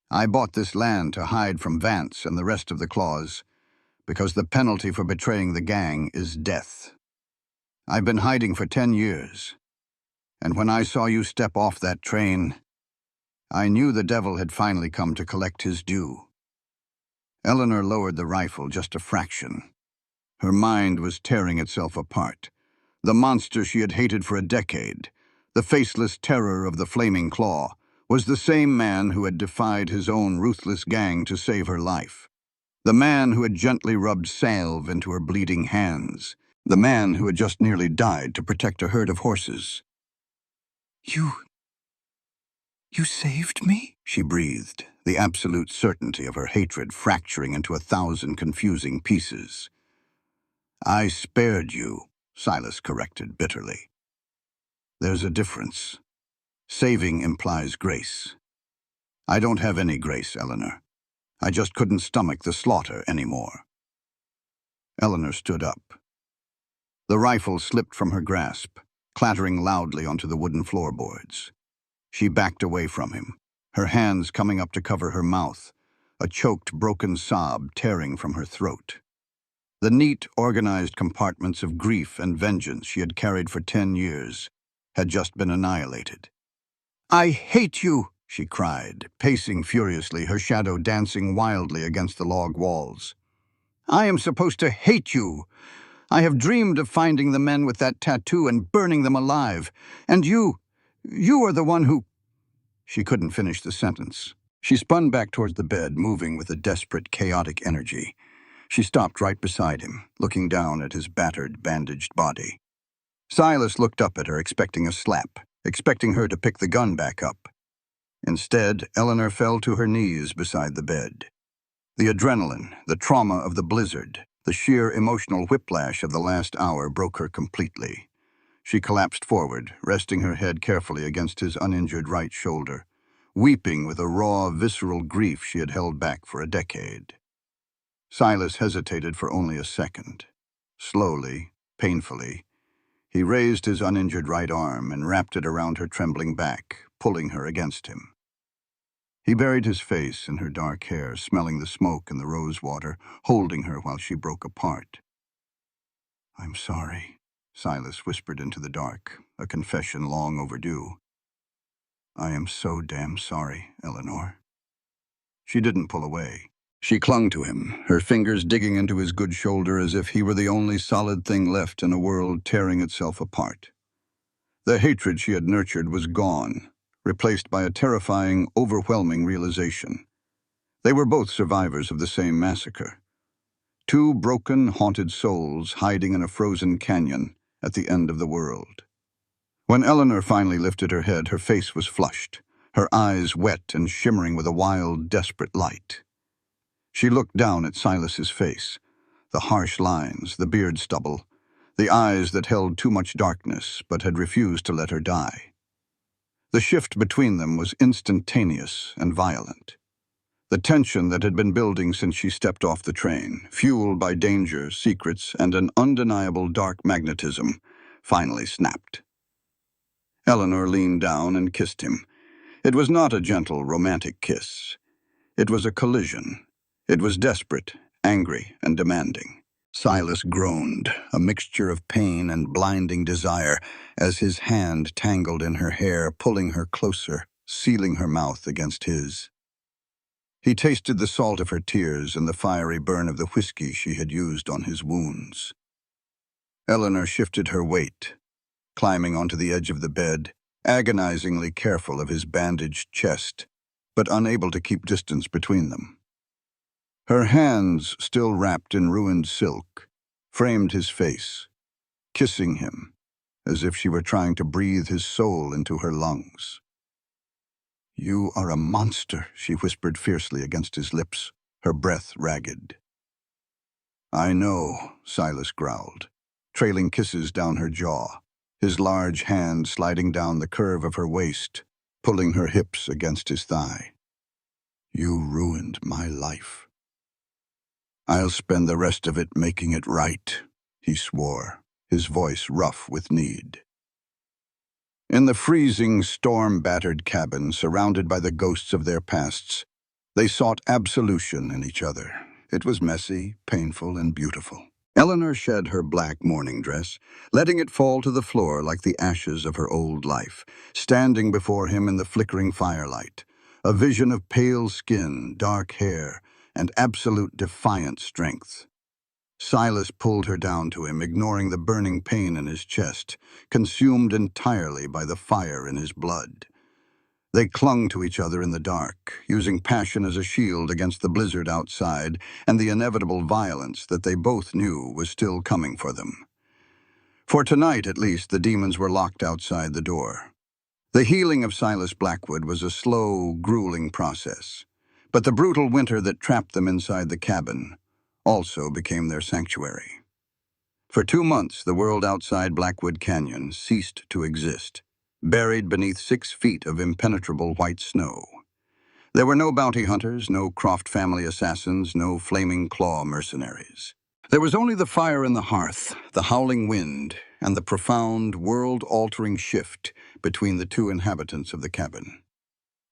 I bought this land to hide from Vance and the rest of the Claws, because the penalty for betraying the gang is death. I've been hiding for 10 years, and when I saw you step off that train, I knew the devil had finally come to collect his due." Eleanor lowered the rifle just a fraction. Her mind was tearing itself apart. The monster she had hated for a decade, the faceless terror of the Flaming Claw, was the same man who had defied his own ruthless gang to save her life. The man who had gently rubbed salve into her bleeding hands. The man who had just nearly died to protect a herd of horses. You saved me?" she breathed, the absolute certainty of her hatred fracturing into 1,000 confusing pieces. "I spared you," Silas corrected bitterly. "There's a difference. Saving implies grace. I don't have any grace, Eleanor. I just couldn't stomach the slaughter anymore." Eleanor stood up. The rifle slipped from her grasp, clattering loudly onto the wooden floorboards. She backed away from him, her hands coming up to cover her mouth, a choked, broken sob tearing from her throat. The neat, organized compartments of grief and vengeance she had carried for 10 years had just been annihilated. "I hate you!" she cried, pacing furiously, her shadow dancing wildly against the log walls. "I am supposed to hate you! I have dreamed of finding the men with that tattoo and burning them alive. And you are the one who—" She couldn't finish the sentence. She spun back towards the bed, moving with a desperate, chaotic energy. She stopped right beside him, looking down at his battered, bandaged body. Silas looked up at her, expecting a slap, expecting her to pick the gun back up. Instead, Eleanor fell to her knees beside the bed. The adrenaline, the trauma of the blizzard, the sheer emotional whiplash of the last hour broke her completely. She collapsed forward, resting her head carefully against his uninjured right shoulder, weeping with a raw, visceral grief she had held back for a decade. Silas hesitated for only a second. Slowly, painfully, he raised his uninjured right arm and wrapped it around her trembling back, pulling her against him. He buried his face in her dark hair, smelling the smoke and the rose water, holding her while she broke apart. "I'm sorry," Silas whispered into the dark, a confession long overdue. "I am so damn sorry, Eleanor." She didn't pull away. She clung to him, her fingers digging into his good shoulder as if he were the only solid thing left in a world tearing itself apart. The hatred she had nurtured was gone, replaced by a terrifying, overwhelming realization. They were both survivors of the same massacre. Two broken, haunted souls hiding in a frozen canyon at the end of the world. When Eleanor finally lifted her head, her face was flushed, her eyes wet and shimmering with a wild, desperate light. She looked down at Silas's face, the harsh lines, the beard stubble, the eyes that held too much darkness but had refused to let her die. The shift between them was instantaneous and violent. The tension that had been building since she stepped off the train, fueled by danger, secrets, and an undeniable dark magnetism, finally snapped. Eleanor leaned down and kissed him. It was not a gentle, romantic kiss. It was a collision. It was desperate, angry, and demanding. Silas groaned, a mixture of pain and blinding desire, as his hand tangled in her hair, pulling her closer, sealing her mouth against his. He tasted the salt of her tears and the fiery burn of the whiskey she had used on his wounds. Eleanor shifted her weight, climbing onto the edge of the bed, agonizingly careful of his bandaged chest, but unable to keep distance between them. Her hands, still wrapped in ruined silk, framed his face, kissing him, as if she were trying to breathe his soul into her lungs. "You are a monster," she whispered fiercely against his lips, her breath ragged. "I know," Silas growled, trailing kisses down her jaw, his large hand sliding down the curve of her waist, pulling her hips against his thigh. "You ruined my life. I'll spend the rest of it making it right," he swore, his voice rough with need. In the freezing, storm-battered cabin, surrounded by the ghosts of their pasts, they sought absolution in each other. It was messy, painful, and beautiful. Eleanor shed her black mourning dress, letting it fall to the floor like the ashes of her old life, standing before him in the flickering firelight, a vision of pale skin, dark hair, and absolute defiant strength. Silas pulled her down to him, ignoring the burning pain in his chest, consumed entirely by the fire in his blood. They clung to each other in the dark, using passion as a shield against the blizzard outside and the inevitable violence that they both knew was still coming for them. For tonight, at least, the demons were locked outside the door. The healing of Silas Blackwood was a slow, grueling process, but the brutal winter that trapped them inside the cabin also became their sanctuary. For 2 months, the world outside Blackwood Canyon ceased to exist, buried beneath 6 feet of impenetrable white snow. There were no bounty hunters, no Croft family assassins, no flaming claw mercenaries. There was only the fire in the hearth, the howling wind, and the profound, world-altering shift between the 2 inhabitants of the cabin.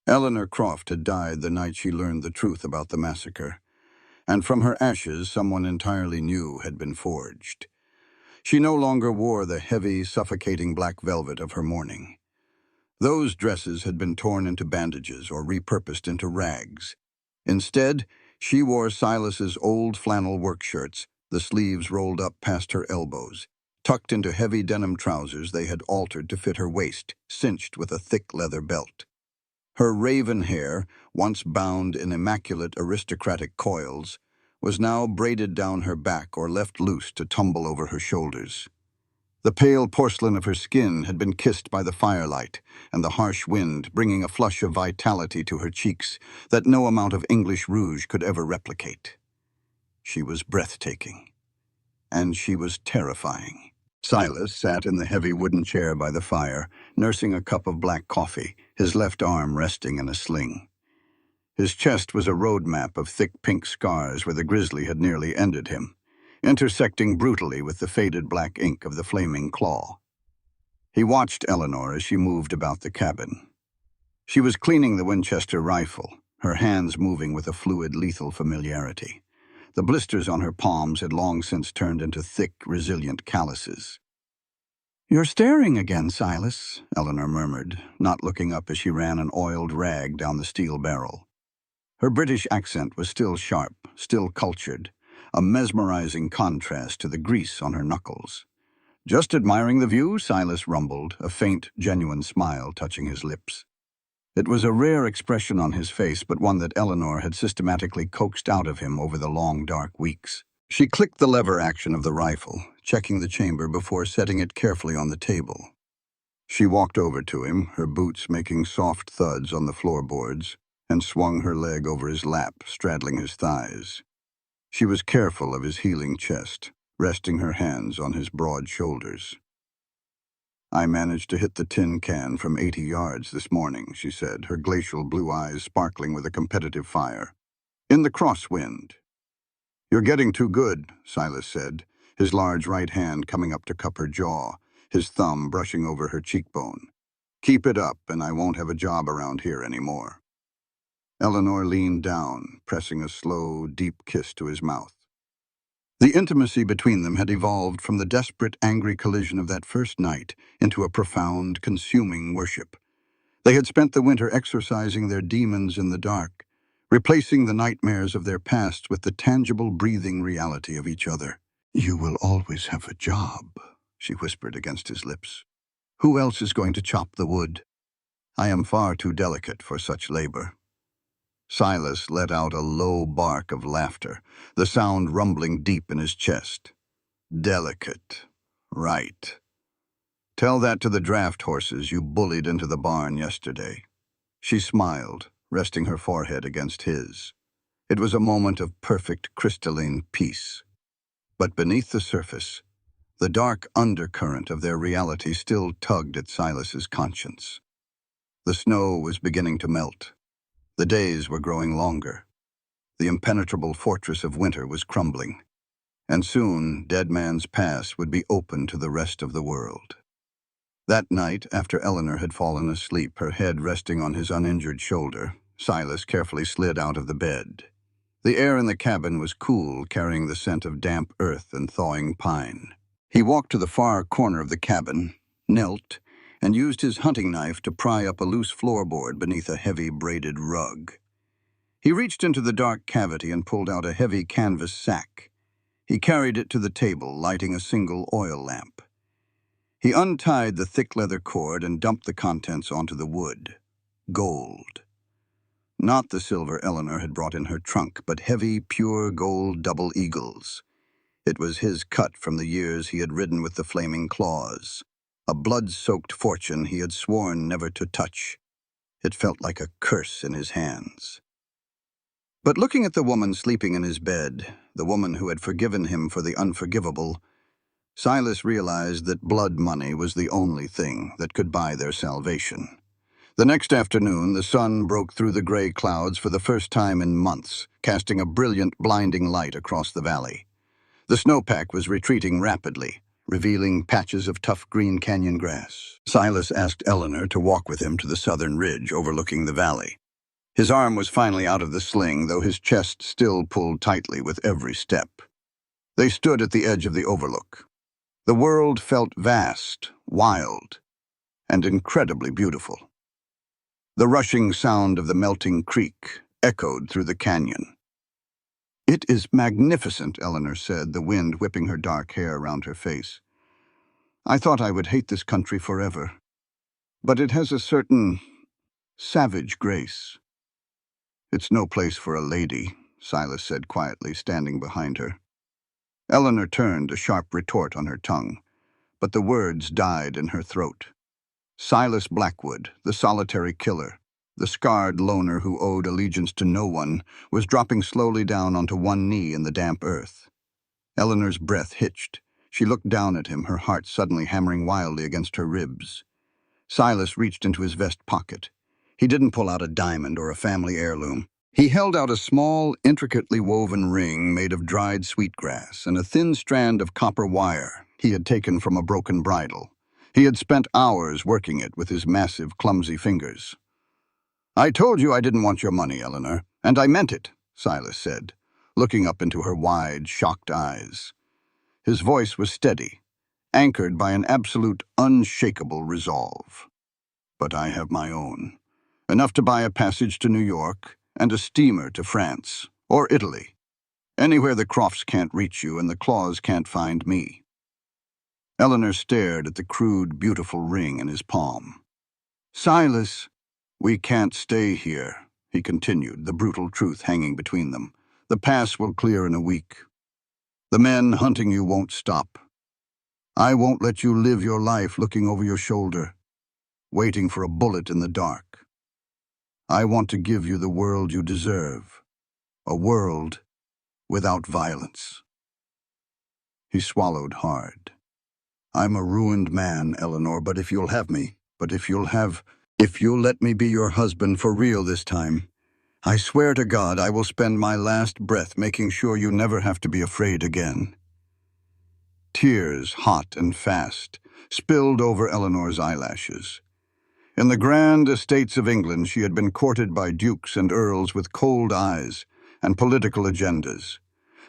Eleanor Croft had died the night she learned the truth about the massacre, and from her ashes someone entirely new had been forged. She no longer wore the heavy, suffocating black velvet of her mourning. Those dresses had been torn into bandages or repurposed into rags. Instead, she wore Silas's old flannel work shirts, the sleeves rolled up past her elbows, tucked into heavy denim trousers they had altered to fit her waist, cinched with a thick leather belt. Her raven hair, once bound in immaculate aristocratic coils, was now braided down her back or left loose to tumble over her shoulders. The pale porcelain of her skin had been kissed by the firelight and the harsh wind, bringing a flush of vitality to her cheeks that no amount of English rouge could ever replicate. She was breathtaking, and she was terrifying. Silas sat in the heavy wooden chair by the fire, nursing a cup of black coffee, his left arm resting in a sling. His chest was a road map of thick pink scars where the grizzly had nearly ended him, intersecting brutally with the faded black ink of the flaming claw. He watched Eleanor as she moved about the cabin. She was cleaning the Winchester rifle, her hands moving with a fluid, lethal familiarity. The blisters on her palms had long since turned into thick, resilient calluses. "You're staring again, Silas," Eleanor murmured, not looking up as she ran an oiled rag down the steel barrel. Her British accent was still sharp, still cultured, a mesmerizing contrast to the grease on her knuckles. "Just admiring the view," Silas rumbled, a faint, genuine smile touching his lips. It was a rare expression on his face, but one that Eleanor had systematically coaxed out of him over the long, dark weeks. She clicked the lever action of the rifle, checking the chamber before setting it carefully on the table. She walked over to him, her boots making soft thuds on the floorboards, and swung her leg over his lap, straddling his thighs. She was careful of his healing chest, resting her hands on his broad shoulders. "I managed to hit the tin can from 80 yards this morning," she said, her glacial blue eyes sparkling with a competitive fire. "In the crosswind." "You're getting too good," Silas said, his large right hand coming up to cup her jaw, his thumb brushing over her cheekbone. "Keep it up, and I won't have a job around here anymore." Eleanor leaned down, pressing a slow, deep kiss to his mouth. The intimacy between them had evolved from the desperate, angry collision of that first night into a profound, consuming worship. They had spent the winter exorcising their demons in the dark, replacing the nightmares of their past with the tangible, breathing reality of each other. "You will always have a job," she whispered against his lips. "Who else is going to chop the wood? I am far too delicate for such labor." Silas let out a low bark of laughter, the sound rumbling deep in his chest. "Delicate. Right. Tell that to the draft horses you bullied into the barn yesterday." She smiled, resting her forehead against his. It was a moment of perfect crystalline peace. But beneath the surface, the dark undercurrent of their reality still tugged at Silas's conscience. The snow was beginning to melt. The days were growing longer. The impenetrable fortress of winter was crumbling. And soon, Dead Man's Pass would be open to the rest of the world. That night, after Eleanor had fallen asleep, her head resting on his uninjured shoulder, Silas carefully slid out of the bed. The air in the cabin was cool, carrying the scent of damp earth and thawing pine. He walked to the far corner of the cabin, knelt, and used his hunting knife to pry up a loose floorboard beneath a heavy braided rug. He reached into the dark cavity and pulled out a heavy canvas sack. He carried it to the table, lighting a single oil lamp. He untied the thick leather cord and dumped the contents onto the wood. Gold. Not the silver Eleanor had brought in her trunk, but heavy, pure gold double eagles. It was his cut from the years he had ridden with the flaming claws. A blood-soaked fortune he had sworn never to touch. It felt like a curse in his hands. But looking at the woman sleeping in his bed, the woman who had forgiven him for the unforgivable, Silas realized that blood money was the only thing that could buy their salvation. The next afternoon, the sun broke through the gray clouds for the first time in months, casting a brilliant, blinding light across the valley. The snowpack was retreating rapidly, revealing patches of tough green canyon grass. Silas asked Eleanor to walk with him to the southern ridge overlooking the valley. His arm was finally out of the sling, though his chest still pulled tightly with every step. They stood at the edge of the overlook. The world felt vast, wild, and incredibly beautiful. The rushing sound of the melting creek echoed through the canyon. "It is magnificent," Eleanor said, the wind whipping her dark hair around her face. "I thought I would hate this country forever. But it has a certain savage grace." "It's no place for a lady," Silas said quietly, standing behind her. Eleanor turned, a sharp retort on her tongue, but the words died in her throat. Silas Blackwood, the solitary killer, the scarred loner who owed allegiance to no one, was dropping slowly down onto one knee in the damp earth. Eleanor's breath hitched. She looked down at him, her heart suddenly hammering wildly against her ribs. Silas reached into his vest pocket. He didn't pull out a diamond or a family heirloom. He held out a small, intricately woven ring made of dried sweetgrass and a thin strand of copper wire he had taken from a broken bridle. He had spent hours working it with his massive, clumsy fingers. "I told you I didn't want your money, Eleanor, and I meant it," Silas said, looking up into her wide, shocked eyes. His voice was steady, anchored by an absolute, unshakable resolve. "But I have my own. Enough to buy a passage to New York and a steamer to France or Italy. Anywhere the Crofts can't reach you and the claws can't find me." Eleanor stared at the crude, beautiful ring in his palm. "Silas, we can't stay here," he continued, the brutal truth hanging between them. "The pass will clear in a week. The men hunting you won't stop. I won't let you live your life looking over your shoulder, waiting for a bullet in the dark. I want to give you the world you deserve, a world without violence." He swallowed hard. "I'm a ruined man, Eleanor, but if you'll let me be your husband for real this time, I swear to God I will spend my last breath making sure you never have to be afraid again." Tears, hot and fast, spilled over Eleanor's eyelashes. In the grand estates of England, she had been courted by dukes and earls with cold eyes and political agendas.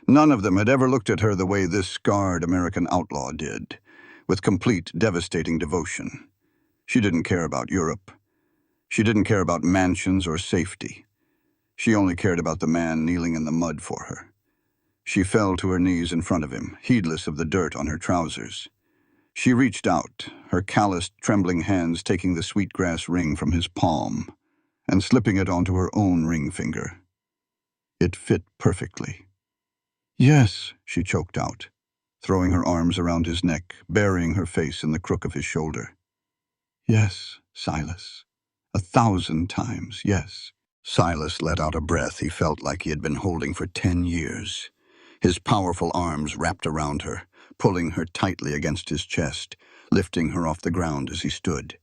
None of them had ever looked at her the way this scarred American outlaw did, with complete, devastating devotion. She didn't care about Europe. She didn't care about mansions or safety. She only cared about the man kneeling in the mud for her. She fell to her knees in front of him, heedless of the dirt on her trousers. She reached out, her calloused, trembling hands taking the sweetgrass ring from his palm and slipping it onto her own ring finger. It fit perfectly. "Yes," she choked out, throwing her arms around his neck, burying her face in the crook of his shoulder. "Yes, Silas. 1,000 times, yes." Silas let out a breath he felt like he had been holding for 10 years. His powerful arms wrapped around her, pulling her tightly against his chest, lifting her off the ground as he stood.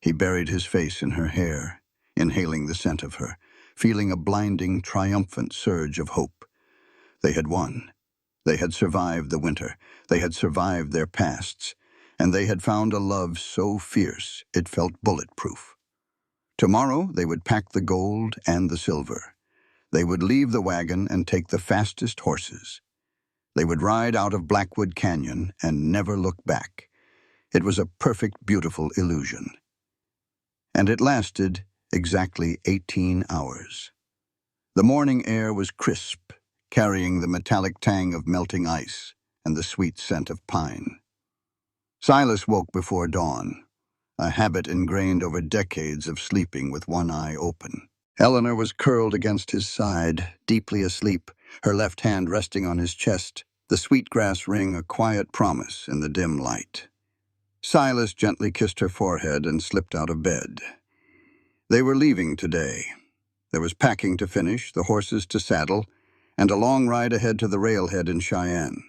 He buried his face in her hair, inhaling the scent of her, feeling a blinding, triumphant surge of hope. They had won. They had survived the winter. They had survived their pasts. And they had found a love so fierce it felt bulletproof. Tomorrow they would pack the gold and the silver. They would leave the wagon and take the fastest horses. They would ride out of Blackwood Canyon and never look back. It was a perfect, beautiful illusion. And it lasted exactly 18 hours. The morning air was crisp, carrying the metallic tang of melting ice and the sweet scent of pine. Silas woke before dawn, a habit ingrained over decades of sleeping with one eye open. Eleanor was curled against his side, deeply asleep, her left hand resting on his chest, the sweetgrass ring a quiet promise in the dim light. Silas gently kissed her forehead and slipped out of bed. They were leaving today. There was packing to finish, the horses to saddle, and a long ride ahead to the railhead in Cheyenne.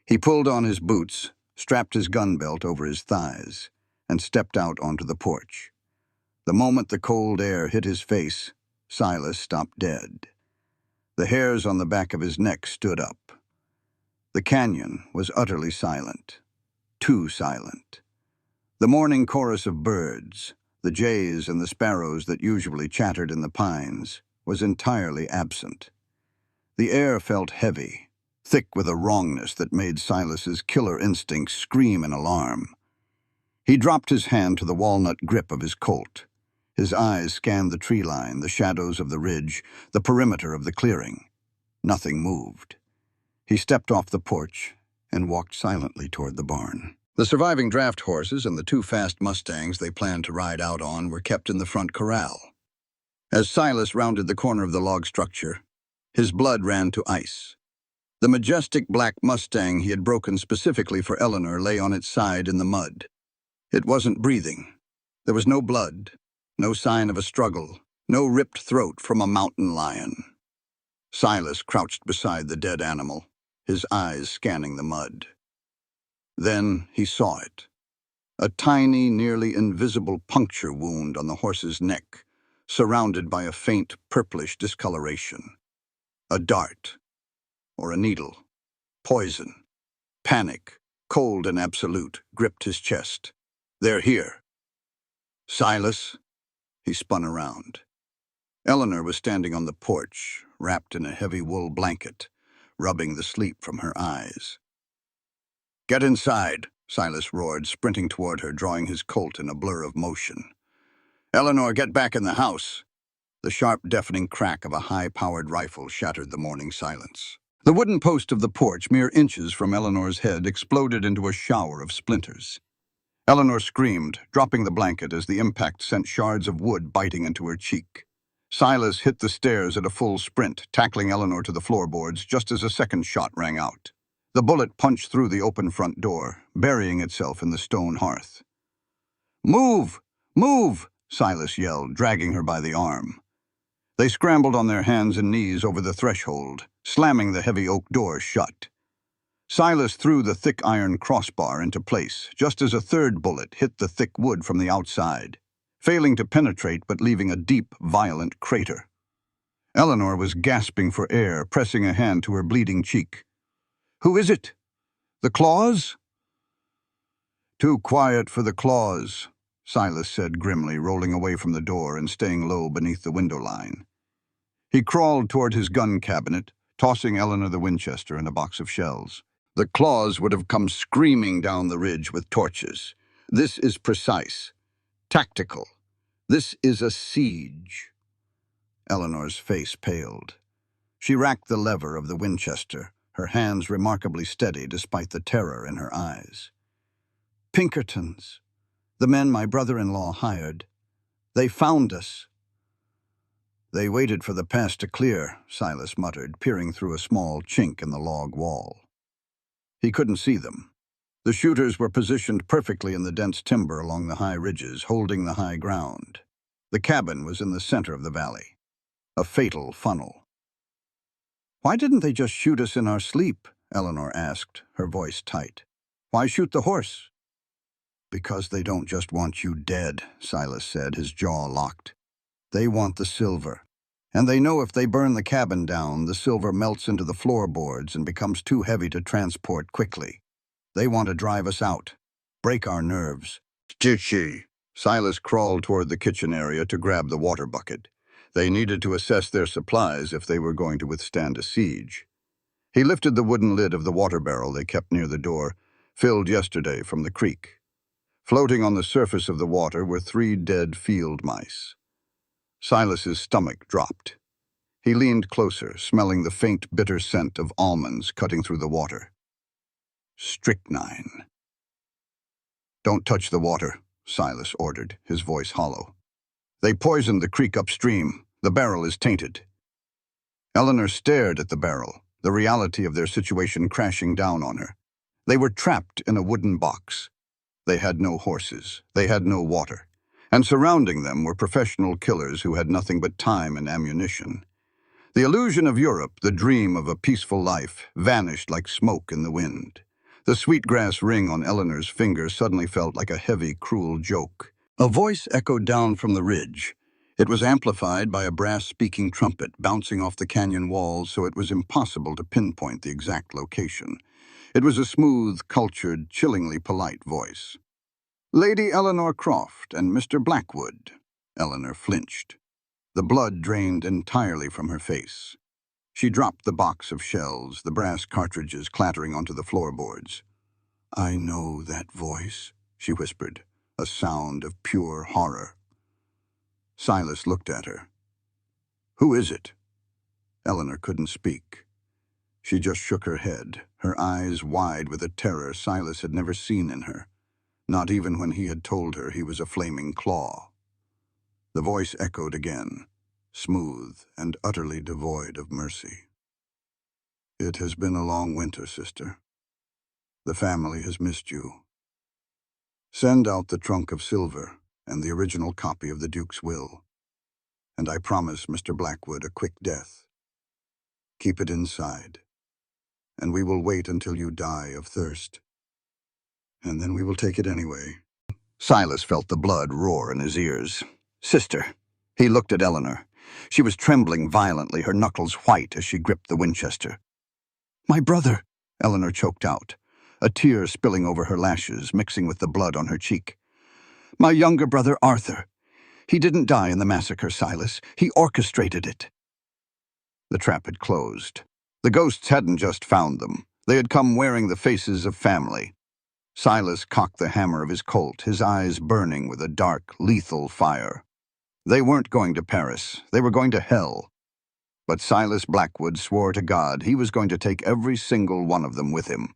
He pulled on his boots, strapped his gun belt over his thighs, and stepped out onto the porch. The moment the cold air hit his face, Silas stopped dead. The hairs on the back of his neck stood up. The canyon was utterly silent, too silent. The morning chorus of birds, the jays and the sparrows that usually chattered in the pines, was entirely absent. The air felt heavy, thick with a wrongness that made Silas's killer instincts scream in alarm. He dropped his hand to the walnut grip of his Colt. His eyes scanned the tree line, the shadows of the ridge, the perimeter of the clearing. Nothing moved. He stepped off the porch and walked silently toward the barn. The surviving draft horses and the two fast Mustangs they planned to ride out on were kept in the front corral. As Silas rounded the corner of the log structure, his blood ran to ice. The majestic black Mustang he had broken specifically for Eleanor lay on its side in the mud. It wasn't breathing. There was no blood, no sign of a struggle, no ripped throat from a mountain lion. Silas crouched beside the dead animal, his eyes scanning the mud. Then he saw it. A tiny, nearly invisible puncture wound on the horse's neck, surrounded by a faint purplish discoloration. A dart, or a needle. Poison. Panic, cold and absolute, gripped his chest. They're here. Silas? He spun around. Eleanor was standing on the porch, wrapped in a heavy wool blanket, rubbing the sleep from her eyes. Get inside, Silas roared, sprinting toward her, drawing his Colt in a blur of motion. Eleanor, get back in the house. The sharp, deafening crack of a high-powered rifle shattered the morning silence. The wooden post of the porch, mere inches from Eleanor's head, exploded into a shower of splinters. Eleanor screamed, dropping the blanket as the impact sent shards of wood biting into her cheek. Silas hit the stairs at a full sprint, tackling Eleanor to the floorboards just as a second shot rang out. The bullet punched through the open front door, burying itself in the stone hearth. Move! Move! Silas yelled, dragging her by the arm. They scrambled on their hands and knees over the threshold, slamming the heavy oak door shut. Silas threw the thick iron crossbar into place, just as a third bullet hit the thick wood from the outside, failing to penetrate but leaving a deep, violent crater. Eleanor was gasping for air, pressing a hand to her bleeding cheek. Who is it? The claws? Too quiet for the claws, Silas said grimly, rolling away from the door and staying low beneath the window line. He crawled toward his gun cabinet, tossing Eleanor the Winchester and a box of shells. The claws would have come screaming down the ridge with torches. This is precise, tactical. This is a siege. Eleanor's face paled. She racked the lever of the Winchester, her hands remarkably steady despite the terror in her eyes. Pinkertons, the men my brother-in-law hired. They found us. They waited for the pass to clear, Silas muttered, peering through a small chink in the log wall. He couldn't see them. The shooters were positioned perfectly in the dense timber along the high ridges, holding the high ground. The cabin was in the center of the valley, a fatal funnel. Why didn't they just shoot us in our sleep? Eleanor asked, her voice tight. Why shoot the horse? Because they don't just want you dead, Silas said, his jaw locked. They want the silver. And they know if they burn the cabin down, the silver melts into the floorboards and becomes too heavy to transport quickly. They want to drive us out, break our nerves. Chichi. Silas crawled toward the kitchen area to grab the water bucket. They needed to assess their supplies if they were going to withstand a siege. He lifted the wooden lid of the water barrel they kept near the door, filled yesterday from the creek. Floating on the surface of the water were 3 dead field mice. Silas's stomach dropped. He leaned closer, smelling the faint, bitter scent of almonds cutting through the water. Strychnine. Don't touch the water, Silas ordered, his voice hollow. They poisoned the creek upstream. The barrel is tainted. Eleanor stared at the barrel, the reality of their situation crashing down on her. They were trapped in a wooden box. They had no horses. They had no water. And surrounding them were professional killers who had nothing but time and ammunition. The illusion of Europe, the dream of a peaceful life, vanished like smoke in the wind. The sweetgrass ring on Eleanor's finger suddenly felt like a heavy, cruel joke. A voice echoed down from the ridge. It was amplified by a brass-speaking trumpet bouncing off the canyon walls, so it was impossible to pinpoint the exact location. It was a smooth, cultured, chillingly polite voice. "Lady Eleanor Croft and Mr. Blackwood." Eleanor flinched. The blood drained entirely from her face. She dropped the box of shells, the brass cartridges clattering onto the floorboards. "I know that voice," she whispered, a sound of pure horror. Silas looked at her. "Who is it?" Eleanor couldn't speak. She just shook her head, her eyes wide with a terror Silas had never seen in her, not even when he had told her he was a flaming claw. The voice echoed again, smooth and utterly devoid of mercy. "It has been a long winter, sister. The family has missed you. Send out the trunk of silver and the original copy of the Duke's will, and I promise Mr. Blackwood a quick death. Keep it inside, and we will wait until you die of thirst. And then we will take it anyway." Silas felt the blood roar in his ears. "Sister." He looked at Eleanor. She was trembling violently, her knuckles white as she gripped the Winchester. "My brother," Eleanor choked out, a tear spilling over her lashes, mixing with the blood on her cheek. "My younger brother, Arthur. He didn't die in the massacre, Silas. He orchestrated it." The trap had closed. The ghosts hadn't just found them. They had come wearing the faces of family. Silas cocked the hammer of his Colt, his eyes burning with a dark, lethal fire. They weren't going to Paris. They were going to hell. But Silas Blackwood swore to God he was going to take every single one of them with him.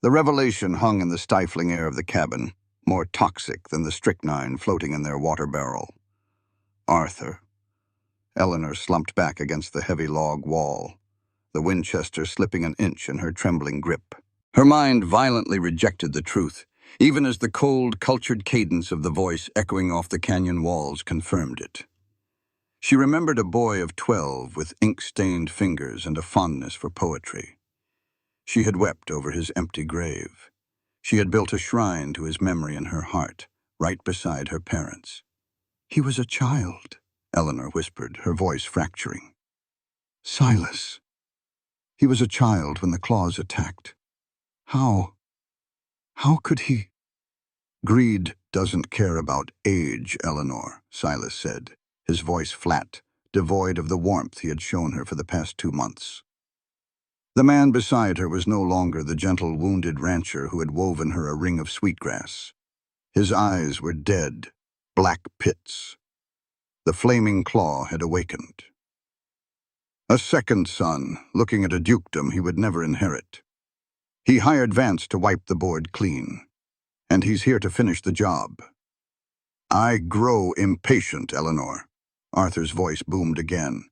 The revelation hung in the stifling air of the cabin, more toxic than the strychnine floating in their water barrel. Arthur. Eleanor slumped back against the heavy log wall, the Winchester slipping an inch in her trembling grip. Her mind violently rejected the truth, even as the cold, cultured cadence of the voice echoing off the canyon walls confirmed it. She remembered a boy of 12 with ink-stained fingers and a fondness for poetry. She had wept over his empty grave. She had built a shrine to his memory in her heart, right beside her parents. "He was a child," Eleanor whispered, her voice fracturing. "Silas. He was a child when the claws attacked. How could he?" "Greed doesn't care about age, Eleanor," Silas said, his voice flat, devoid of the warmth he had shown her for the past 2 months. The man beside her was no longer the gentle, wounded rancher who had woven her a ring of sweetgrass. His eyes were dead, black pits. The flaming claw had awakened. A second son, looking at a dukedom he would never inherit. He hired Vance to wipe the board clean, and he's here to finish the job. "I grow impatient, Eleanor." Arthur's voice boomed again,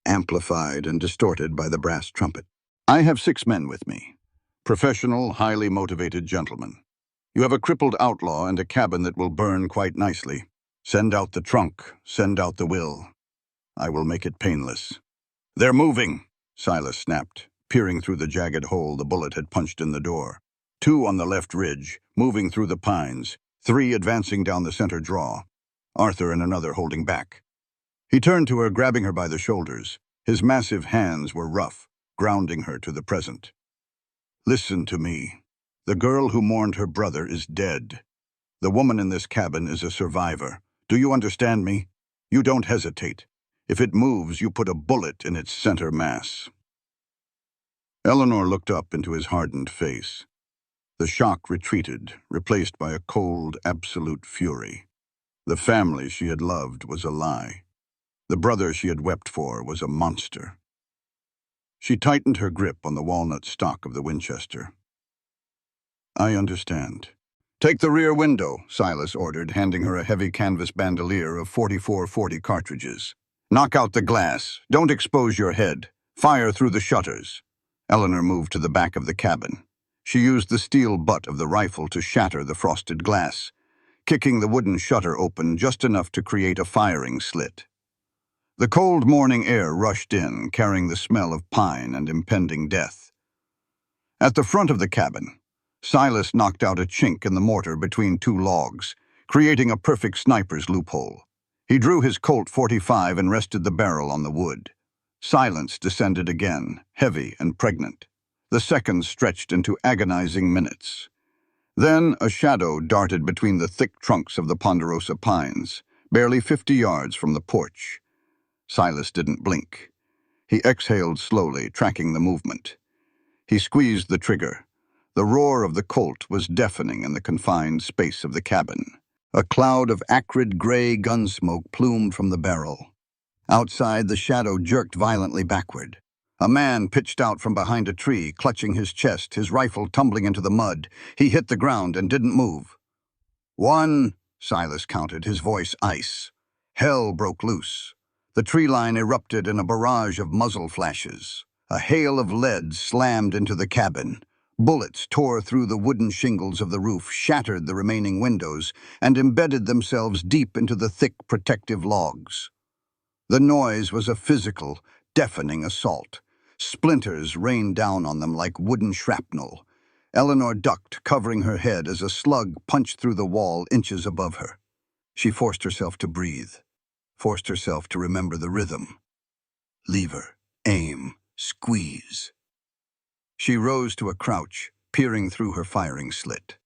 amplified and distorted by the brass trumpet. "I have 6 men with me, professional, highly motivated gentlemen. You have a crippled outlaw and a cabin that will burn quite nicely. Send out the trunk, send out the will. I will make it painless." "They're moving," Silas snapped, peering through the jagged hole the bullet had punched in the door. 2 on the left ridge, moving through the pines. 3 advancing down the center draw, Arthur and another holding back. He turned to her, grabbing her by the shoulders. His massive hands were rough, grounding her to the present. Listen to me. The girl who mourned her brother is dead. The woman in this cabin is a survivor. Do you understand me? You don't hesitate. If it moves, you put a bullet in its center mass. Eleanor looked up into his hardened face. The shock retreated, replaced by a cold, absolute fury. The family she had loved was a lie. The brother she had wept for was a monster. She tightened her grip on the walnut stock of the Winchester. I understand. Take the rear window, Silas ordered, handing her a heavy canvas bandolier of 44-40 cartridges. Knock out the glass. Don't expose your head. Fire through the shutters. Eleanor moved to the back of the cabin. She used the steel butt of the rifle to shatter the frosted glass, kicking the wooden shutter open just enough to create a firing slit. The cold morning air rushed in, carrying the smell of pine and impending death. At the front of the cabin, Silas knocked out a chink in the mortar between 2 logs, creating a perfect sniper's loophole. He drew his Colt .45 and rested the barrel on the wood. Silence descended again, heavy and pregnant. The seconds stretched into agonizing minutes. Then a shadow darted between the thick trunks of the ponderosa pines, barely 50 yards from the porch. Silas didn't blink. He exhaled slowly, tracking the movement. He squeezed the trigger. The roar of the Colt was deafening in the confined space of the cabin. A cloud of acrid gray gun smoke plumed from the barrel. Outside, the shadow jerked violently backward. A man pitched out from behind a tree, clutching his chest, his rifle tumbling into the mud. He hit the ground and didn't move. 1, Silas counted, his voice ice. Hell broke loose. The tree line erupted in a barrage of muzzle flashes. A hail of lead slammed into the cabin. Bullets tore through the wooden shingles of the roof, shattered the remaining windows, and embedded themselves deep into the thick protective logs. The noise was a physical, deafening assault. Splinters rained down on them like wooden shrapnel. Eleanor ducked, covering her head as a slug punched through the wall inches above her. She forced herself to breathe, forced herself to remember the rhythm. Lever, aim, squeeze. She rose to a crouch, peering through her firing slit.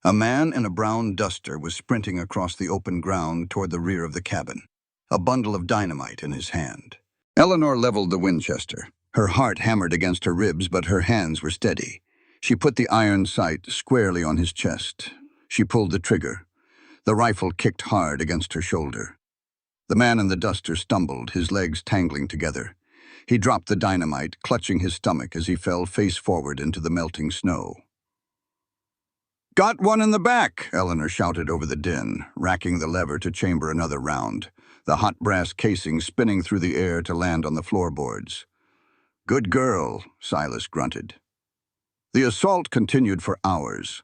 A man in a brown duster was sprinting across the open ground toward the rear of the cabin, a bundle of dynamite in his hand. Eleanor leveled the Winchester. Her heart hammered against her ribs, but her hands were steady. She put the iron sight squarely on his chest. She pulled the trigger. The rifle kicked hard against her shoulder. The man in the duster stumbled, his legs tangling together. He dropped the dynamite, clutching his stomach as he fell face forward into the melting snow. "Got one in the back," Eleanor shouted over the din, racking the lever to chamber another round, the hot brass casing spinning through the air to land on the floorboards. "Good girl," Silas grunted. The assault continued for hours.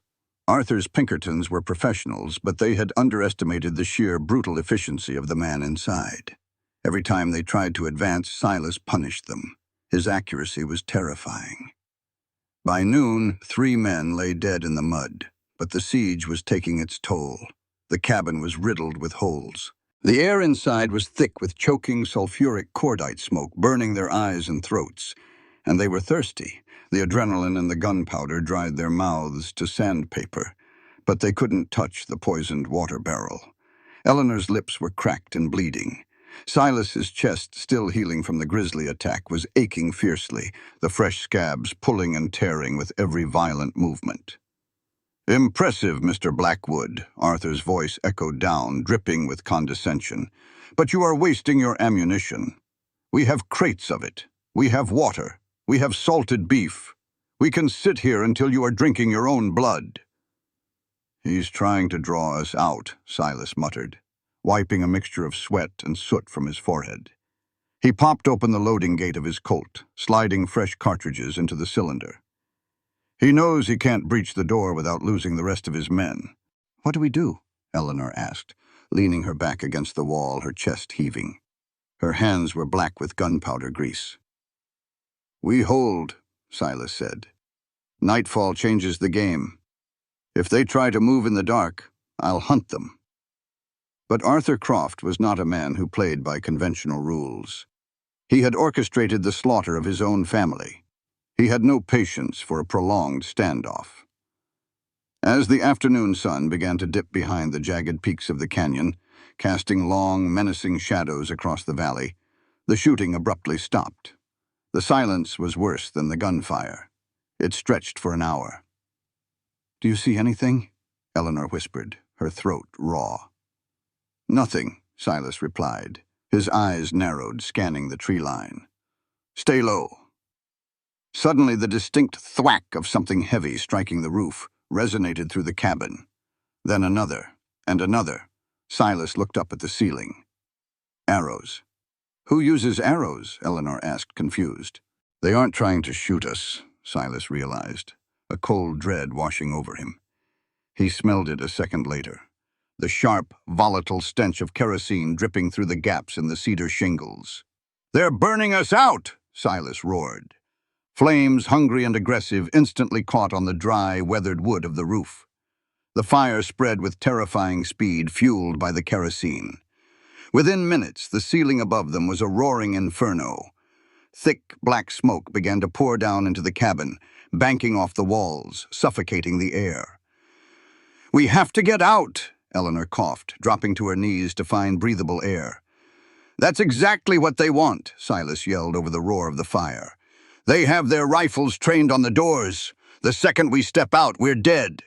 Arthur's Pinkertons were professionals, but they had underestimated the sheer brutal efficiency of the man inside. Every time they tried to advance, Silas punished them. His accuracy was terrifying. By noon, 3 men lay dead in the mud, but the siege was taking its toll. The cabin was riddled with holes. The air inside was thick with choking sulfuric cordite smoke burning their eyes and throats, and they were thirsty. The adrenaline and the gunpowder dried their mouths to sandpaper, but they couldn't touch the poisoned water barrel. Eleanor's lips were cracked and bleeding. Silas's chest, still healing from the grizzly attack, was aching fiercely, the fresh scabs pulling and tearing with every violent movement. "Impressive, Mr. Blackwood," Arthur's voice echoed down, dripping with condescension. "But you are wasting your ammunition. We have crates of it. We have water. We have salted beef. We can sit here until you are drinking your own blood." "He's trying to draw us out," Silas muttered, wiping a mixture of sweat and soot from his forehead. He popped open the loading gate of his Colt, sliding fresh cartridges into the cylinder. "He knows he can't breach the door without losing the rest of his men." "What do we do?" Eleanor asked, leaning her back against the wall, her chest heaving. Her hands were black with gunpowder grease. "We hold," Silas said. "Nightfall changes the game." If they try to move in the dark, I'll hunt them." But Arthur Croft was not a man who played by conventional rules. He had orchestrated the slaughter of his own family. He had no patience for a prolonged standoff. As the afternoon sun began to dip behind the jagged peaks of the canyon, casting long, menacing shadows across the valley, the shooting abruptly stopped. The silence was worse than the gunfire. It stretched for an hour. "Do you see anything?" Eleanor whispered, her throat raw. "Nothing," Silas replied, his eyes narrowed, scanning the tree line. "Stay low." Suddenly, the distinct thwack of something heavy striking the roof resonated through the cabin. Then another, and another. Silas looked up at the ceiling. Arrows. "Who uses arrows?" Eleanor asked, confused. "They aren't trying to shoot us," Silas realized, a cold dread washing over him. He smelled it a second later. The sharp, volatile stench of kerosene dripping through the gaps in the cedar shingles. "They're burning us out!" Silas roared. Flames, hungry and aggressive, instantly caught on the dry, weathered wood of the roof. The fire spread with terrifying speed, fueled by the kerosene. Within minutes, the ceiling above them was a roaring inferno. Thick, black smoke began to pour down into the cabin, banking off the walls, suffocating the air. "We have to get out," Eleanor coughed, dropping to her knees to find breathable air. "That's exactly what they want," Silas yelled over the roar of the fire. "They have their rifles trained on the doors. The second we step out, we're dead."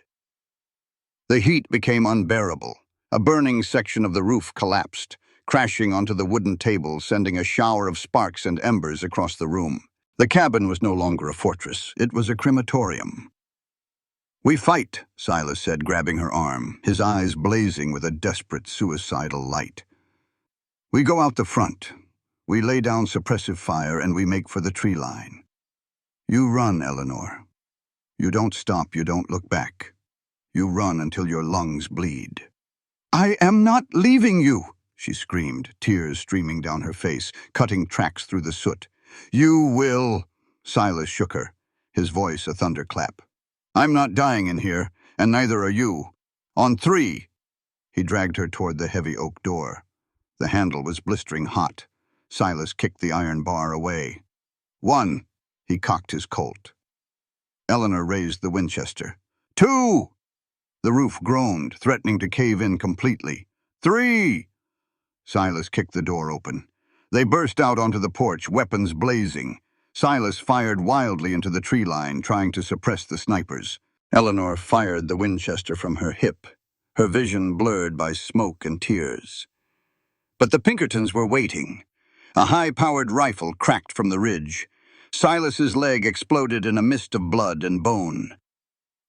The heat became unbearable. A burning section of the roof collapsed, crashing onto the wooden table, sending a shower of sparks and embers across the room. The cabin was no longer a fortress. It was a crematorium. "We fight," Silas said, grabbing her arm, his eyes blazing with a desperate, suicidal light. "We go out the front. We lay down suppressive fire and we make for the tree line. You run, Eleanor. You don't stop, you don't look back. You run until your lungs bleed." "I am not leaving you," she screamed, tears streaming down her face, cutting tracks through the soot. "You will." Silas shook her, his voice a thunderclap. "I'm not dying in here, and neither are you. On three." He dragged her toward the heavy oak door. The handle was blistering hot. Silas kicked the iron bar away. "One." He cocked his Colt. Eleanor raised the Winchester. "Two." The roof groaned, threatening to cave in completely. "Three." Silas kicked the door open. They burst out onto the porch, weapons blazing. Silas fired wildly into the tree line, trying to suppress the snipers. Eleanor fired the Winchester from her hip, her vision blurred by smoke and tears. But the Pinkertons were waiting. A high-powered rifle cracked from the ridge. Silas's leg exploded in a mist of blood and bone.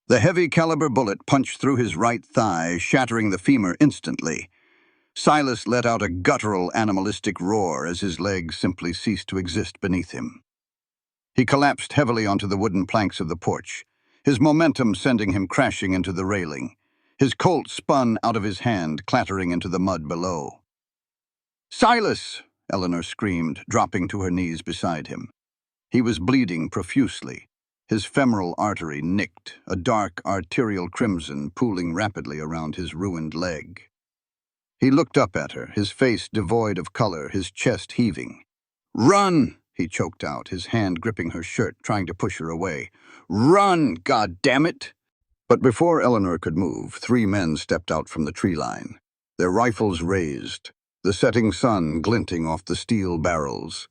The heavy-caliber bullet punched through his right thigh, shattering the femur instantly. Silas let out a guttural, animalistic roar as his leg simply ceased to exist beneath him. He collapsed heavily onto the wooden planks of the porch, his momentum sending him crashing into the railing. His Colt spun out of his hand, clattering into the mud below. "Silas!" Eleanor screamed, dropping to her knees beside him. He was bleeding profusely, his femoral artery nicked, a dark arterial crimson pooling rapidly around his ruined leg. He looked up at her, his face devoid of color, his chest heaving. "Run!" he choked out, his hand gripping her shirt, trying to push her away. "Run, goddammit!" But before Eleanor could move, 3 men stepped out from the tree line, their rifles raised, the setting sun glinting off the steel barrels.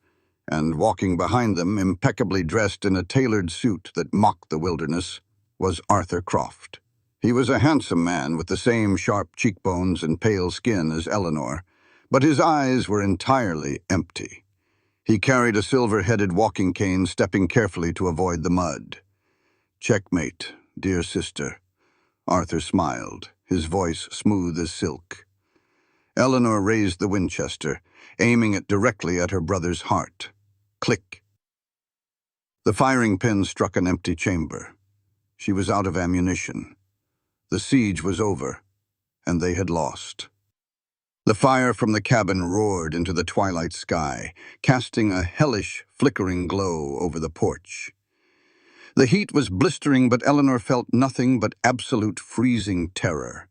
And walking behind them, impeccably dressed in a tailored suit that mocked the wilderness, was Arthur Croft. He was a handsome man with the same sharp cheekbones and pale skin as Eleanor, but his eyes were entirely empty. He carried a silver-headed walking cane, stepping carefully to avoid the mud. "Checkmate, dear sister." Arthur smiled, his voice smooth as silk. Eleanor raised the Winchester, aiming it directly at her brother's heart. Click. The firing pin struck an empty chamber. She was out of ammunition. The siege was over, and they had lost. The fire from the cabin roared into the twilight sky, casting a hellish, flickering glow over the porch. The heat was blistering, but Eleanor felt nothing but absolute freezing terror.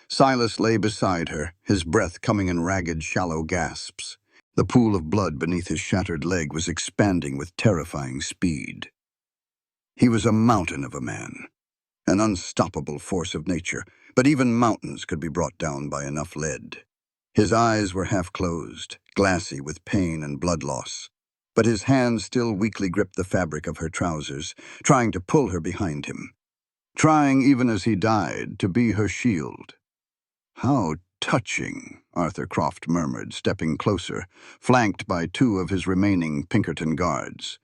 Silas lay beside her, his breath coming in ragged, shallow gasps. The pool of blood beneath his shattered leg was expanding with terrifying speed. He was a mountain of a man, an unstoppable force of nature, but even mountains could be brought down by enough lead. His eyes were half closed, glassy with pain and blood loss, but his hands still weakly gripped the fabric of her trousers, trying to pull her behind him, trying, even as he died, to be her shield. "How touching," Arthur Croft murmured, stepping closer, flanked by two of his remaining Pinkerton guards.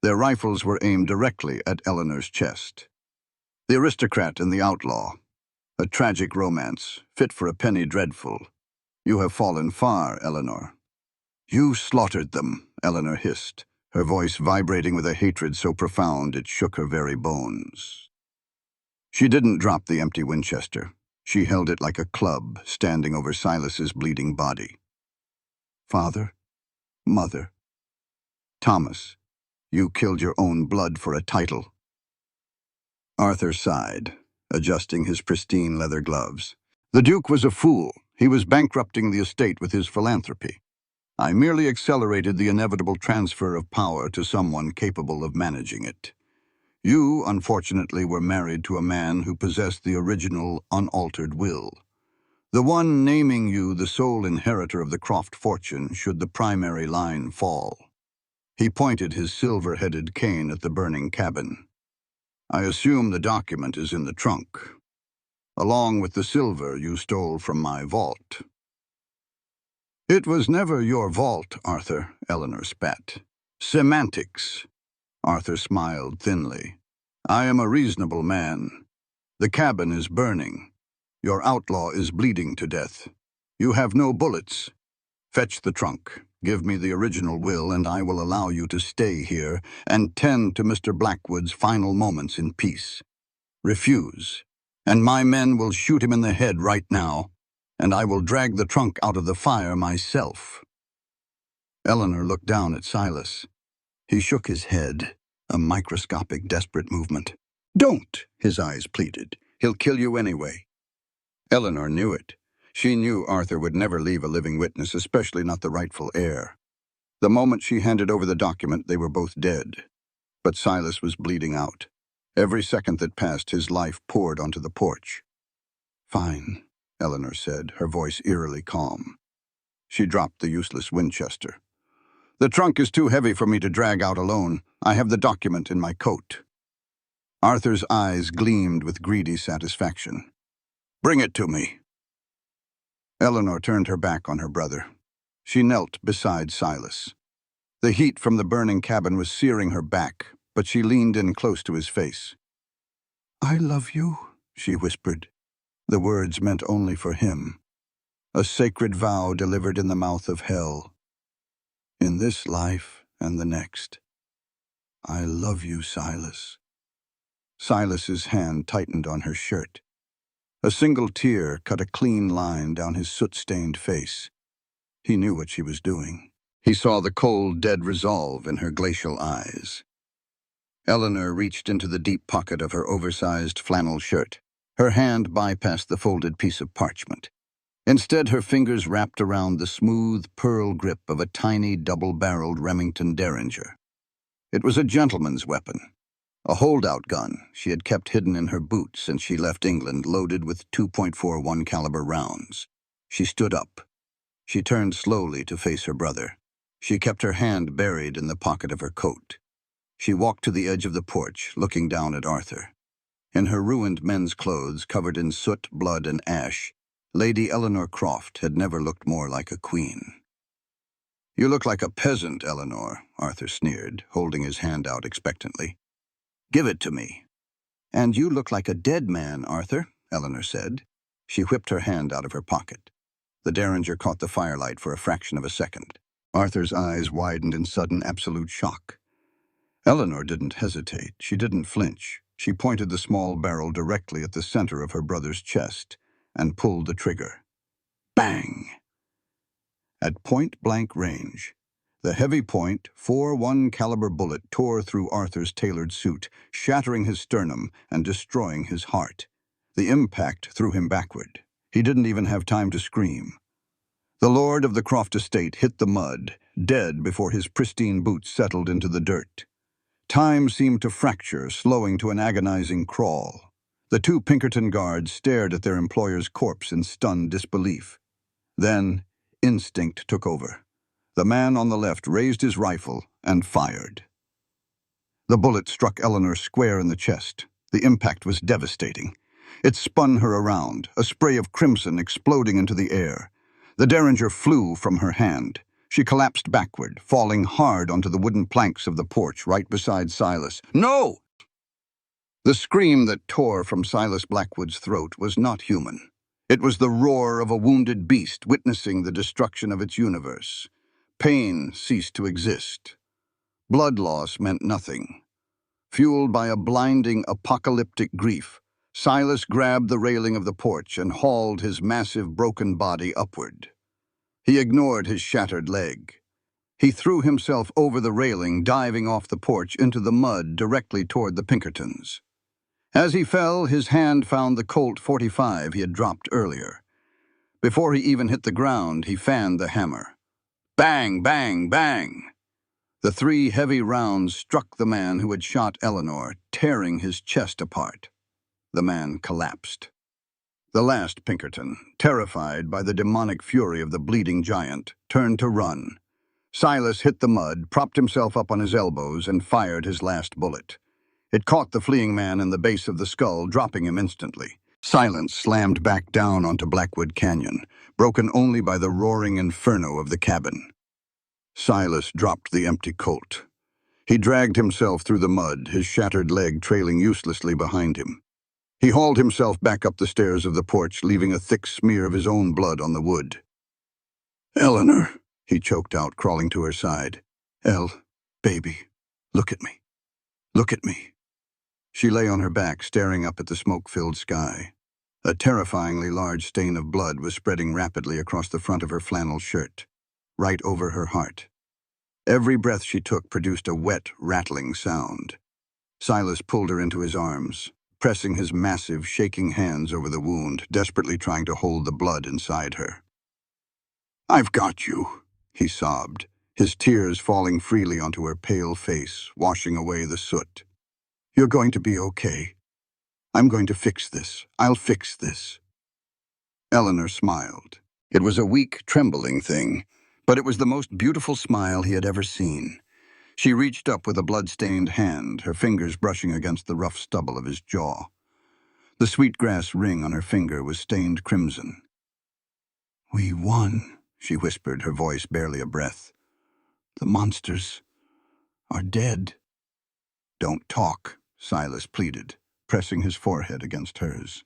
Their rifles were aimed directly at Eleanor's chest. The aristocrat and the outlaw. A tragic romance, fit for a penny dreadful. "You have fallen far, Eleanor." "You slaughtered them," Eleanor hissed, her voice vibrating with a hatred so profound it shook her very bones. She didn't drop the empty Winchester. She held it like a club, standing over Silas's bleeding body. "Father, mother, Thomas, you killed your own blood for a title." Arthur sighed, adjusting his pristine leather gloves. "The Duke was a fool. He was bankrupting the estate with his philanthropy. I merely accelerated the inevitable transfer of power to someone capable of managing it. You, unfortunately, were married to a man who possessed the original, unaltered will. The one naming you the sole inheritor of the Croft fortune should the primary line fall." He pointed his silver-headed cane at the burning cabin. "I assume the document is in the trunk, along with the silver you stole from my vault." "It was never your vault, Arthur," Eleanor spat. "Semantics." Arthur smiled thinly. "I am a reasonable man. The cabin is burning. Your outlaw is bleeding to death. You have no bullets. Fetch the trunk. Give me the original will, and I will allow you to stay here and tend to Mr. Blackwood's final moments in peace. Refuse, and my men will shoot him in the head right now, and I will drag the trunk out of the fire myself." Eleanor looked down at Silas. He shook his head, a microscopic, desperate movement. "Don't," his eyes pleaded. "He'll kill you anyway." Eleanor knew it. She knew Arthur would never leave a living witness, especially not the rightful heir. The moment she handed over the document, they were both dead. But Silas was bleeding out. Every second that passed, his life poured onto the porch. "Fine," Eleanor said, her voice eerily calm. She dropped the useless Winchester. "The trunk is too heavy for me to drag out alone. I have the document in my coat." Arthur's eyes gleamed with greedy satisfaction. "Bring it to me." Eleanor turned her back on her brother. She knelt beside Silas. The heat from the burning cabin was searing her back, but she leaned in close to his face. "I love you," she whispered. The words meant only for him. A sacred vow delivered in the mouth of hell. "In this life and the next. I love you, Silas." Silas's hand tightened on her shirt. A single tear cut a clean line down his soot-stained face. He knew what she was doing. He saw the cold, dead resolve in her glacial eyes. Eleanor reached into the deep pocket of her oversized flannel shirt. Her hand bypassed the folded piece of parchment. Instead, her fingers wrapped around the smooth pearl grip of a tiny double-barreled Remington Derringer. It was a gentleman's weapon, a holdout gun she had kept hidden in her boot since she left England, loaded with 2.41 caliber rounds. She stood up. She turned slowly to face her brother. She kept her hand buried in the pocket of her coat. She walked to the edge of the porch, looking down at Arthur. In her ruined men's clothes, covered in soot, blood, and ash, Lady Eleanor Croft had never looked more like a queen. "You look like a peasant, Eleanor," Arthur sneered, holding his hand out expectantly. "Give it to me." "And you look like a dead man, Arthur," Eleanor said. She whipped her hand out of her pocket. The Derringer caught the firelight for a fraction of a second. Arthur's eyes widened in sudden absolute shock. Eleanor didn't hesitate. She didn't flinch. She pointed the small barrel directly at the center of her brother's chest and pulled the trigger. Bang! At point-blank range, The heavy-point, .41 caliber bullet tore through Arthur's tailored suit, shattering his sternum and destroying his heart. The impact threw him backward. He didn't even have time to scream. The lord of the Croft estate hit the mud, dead before his pristine boots settled into the dirt. Time seemed to fracture, slowing to an agonizing crawl. The two Pinkerton guards stared at their employer's corpse in stunned disbelief. Then, instinct took over. The man on the left raised his rifle and fired. The bullet struck Eleanor square in the chest. The impact was devastating. It spun her around, a spray of crimson exploding into the air. The derringer flew from her hand. She collapsed backward, falling hard onto the wooden planks of the porch right beside Silas. "No!" The scream that tore from Silas Blackwood's throat was not human. It was the roar of a wounded beast witnessing the destruction of its universe. Pain ceased to exist. Blood loss meant nothing. Fueled by a blinding, apocalyptic grief, Silas grabbed the railing of the porch and hauled his massive, broken body upward. He ignored his shattered leg. He threw himself over the railing, diving off the porch into the mud directly toward the Pinkertons. As he fell, his hand found the Colt .45 he had dropped earlier. Before he even hit the ground, he fanned the hammer. Bang, bang, bang! The 3 heavy rounds struck the man who had shot Eleanor, tearing his chest apart. The man collapsed. The last Pinkerton, terrified by the demonic fury of the bleeding giant, turned to run. Silas hit the mud, propped himself up on his elbows, and fired his last bullet. It caught the fleeing man in the base of the skull, dropping him instantly. Silence slammed back down onto Blackwood Canyon, broken only by the roaring inferno of the cabin. Silas dropped the empty Colt. He dragged himself through the mud, his shattered leg trailing uselessly behind him. He hauled himself back up the stairs of the porch, leaving a thick smear of his own blood on the wood. "Eleanor," he choked out, crawling to her side. Baby, look at me. Look at me." She lay on her back, staring up at the smoke-filled sky. A terrifyingly large stain of blood was spreading rapidly across the front of her flannel shirt, right over her heart. Every breath she took produced a wet, rattling sound. Silas pulled her into his arms, pressing his massive, shaking hands over the wound, desperately trying to hold the blood inside her. "I've got you," he sobbed, his tears falling freely onto her pale face, washing away the soot. "You're going to be okay. I'm going to fix this. I'll fix this." Eleanor smiled. It was a weak, trembling thing, but it was the most beautiful smile he had ever seen. She reached up with a blood-stained hand, her fingers brushing against the rough stubble of his jaw. The sweetgrass ring on her finger was stained crimson. "We won," she whispered, her voice barely a breath. "The monsters are dead." "Don't talk," Silas pleaded, pressing his forehead against hers.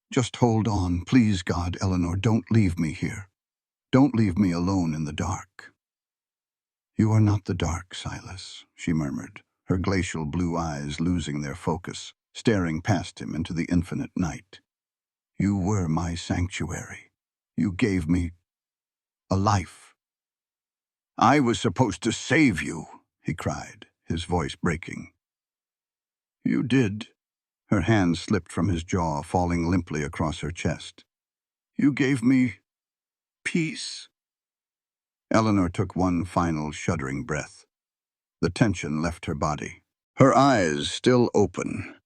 "Just hold on, please, God, Eleanor, don't leave me here. Don't leave me alone in the dark." "You are not the dark, Silas," she murmured, her glacial blue eyes losing their focus, staring past him into the infinite night. "You were my sanctuary. You gave me a life." "I was supposed to save you," he cried, his voice breaking. "You did." Her hand slipped from his jaw, falling limply across her chest. "You gave me peace." Eleanor took one final shuddering breath. The tension left her body. Her eyes, still open,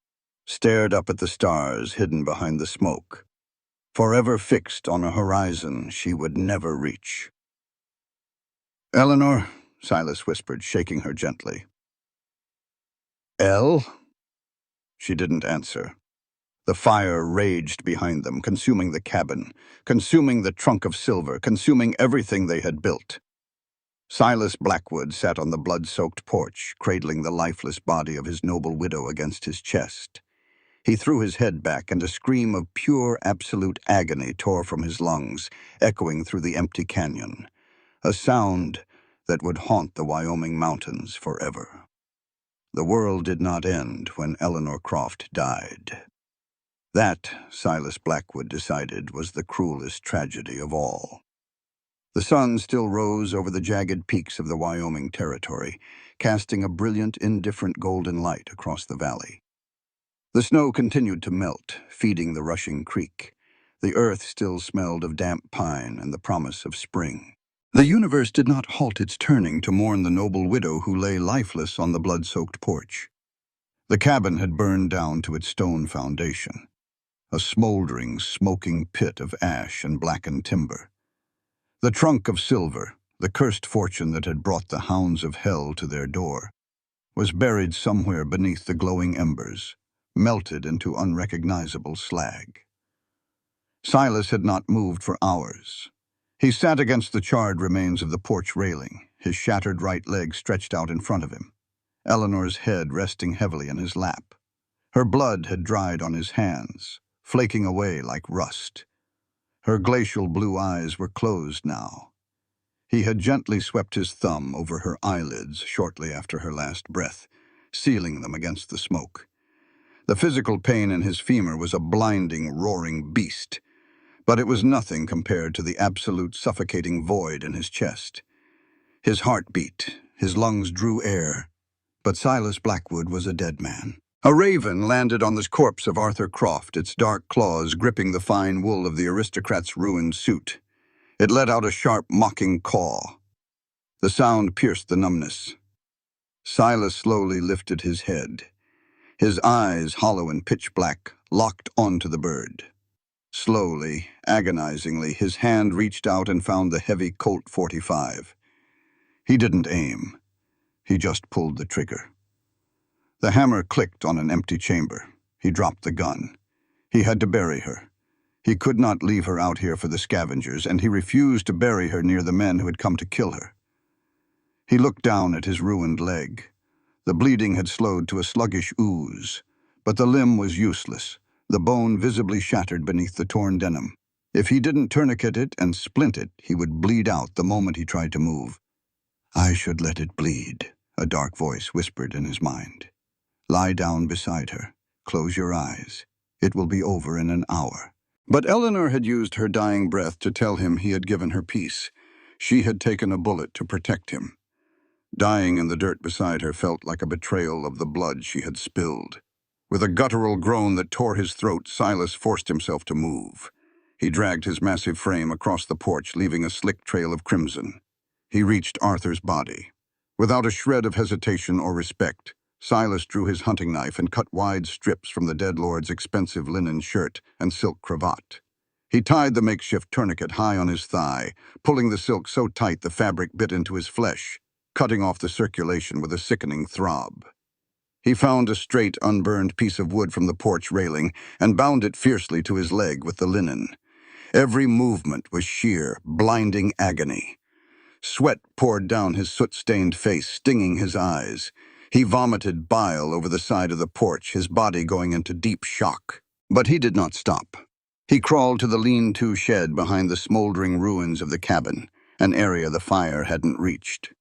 stared up at the stars hidden behind the smoke, forever fixed on a horizon she would never reach. "Eleanor," Silas whispered, shaking her gently. "Elle?" She didn't answer. The fire raged behind them, consuming the cabin, consuming the trunk of silver, consuming everything they had built. Silas Blackwood sat on the blood-soaked porch, cradling the lifeless body of his noble widow against his chest. He threw his head back, and a scream of pure, absolute agony tore from his lungs, echoing through the empty canyon, a sound that would haunt the Wyoming mountains forever. The world did not end when Eleanor Croft died. That, Silas Blackwood decided, was the cruelest tragedy of all. The sun still rose over the jagged peaks of the Wyoming territory, casting a brilliant, indifferent golden light across the valley. The snow continued to melt, feeding the rushing creek. The earth still smelled of damp pine and the promise of spring. The universe did not halt its turning to mourn the noble widow who lay lifeless on the blood-soaked porch. The cabin had burned down to its stone foundation, a smoldering, smoking pit of ash and blackened timber. The trunk of silver, the cursed fortune that had brought the hounds of hell to their door, was buried somewhere beneath the glowing embers, melted into unrecognizable slag. Silas had not moved for hours. He sat against the charred remains of the porch railing, his shattered right leg stretched out in front of him, Eleanor's head resting heavily in his lap. Her blood had dried on his hands, flaking away like rust. Her glacial blue eyes were closed now. He had gently swept his thumb over her eyelids shortly after her last breath, sealing them against the smoke. The physical pain in his femur was a blinding, roaring beast, but it was nothing compared to the absolute suffocating void in his chest. His heart beat, his lungs drew air, but Silas Blackwood was a dead man. A raven landed on the corpse of Arthur Croft, its dark claws gripping the fine wool of the aristocrat's ruined suit. It let out a sharp, mocking caw. The sound pierced the numbness. Silas slowly lifted his head. His eyes, hollow and pitch-black, locked onto the bird. Slowly, agonizingly, his hand reached out and found the heavy Colt .45. He didn't aim. He just pulled the trigger. The hammer clicked on an empty chamber. He dropped the gun. He had to bury her. He could not leave her out here for the scavengers, and he refused to bury her near the men who had come to kill her. He looked down at his ruined leg. The bleeding had slowed to a sluggish ooze, but the limb was useless, the bone visibly shattered beneath the torn denim. If he didn't tourniquet it and splint it, he would bleed out the moment he tried to move. "I should let it bleed," a dark voice whispered in his mind. "Lie down beside her. Close your eyes. It will be over in an hour." But Eleanor had used her dying breath to tell him he had given her peace. She had taken a bullet to protect him. Dying in the dirt beside her felt like a betrayal of the blood she had spilled. With a guttural groan that tore his throat, Silas forced himself to move. He dragged his massive frame across the porch, leaving a slick trail of crimson. He reached Arthur's body. Without a shred of hesitation or respect, Silas drew his hunting knife and cut wide strips from the dead lord's expensive linen shirt and silk cravat. He tied the makeshift tourniquet high on his thigh, pulling the silk so tight the fabric bit into his flesh, cutting off the circulation with a sickening throb. He found a straight, unburned piece of wood from the porch railing and bound it fiercely to his leg with the linen. Every movement was sheer, blinding agony. Sweat poured down his soot-stained face, stinging his eyes. He vomited bile over the side of the porch, his body going into deep shock. But he did not stop. He crawled to the lean-to shed behind the smoldering ruins of the cabin, an area the fire hadn't reached.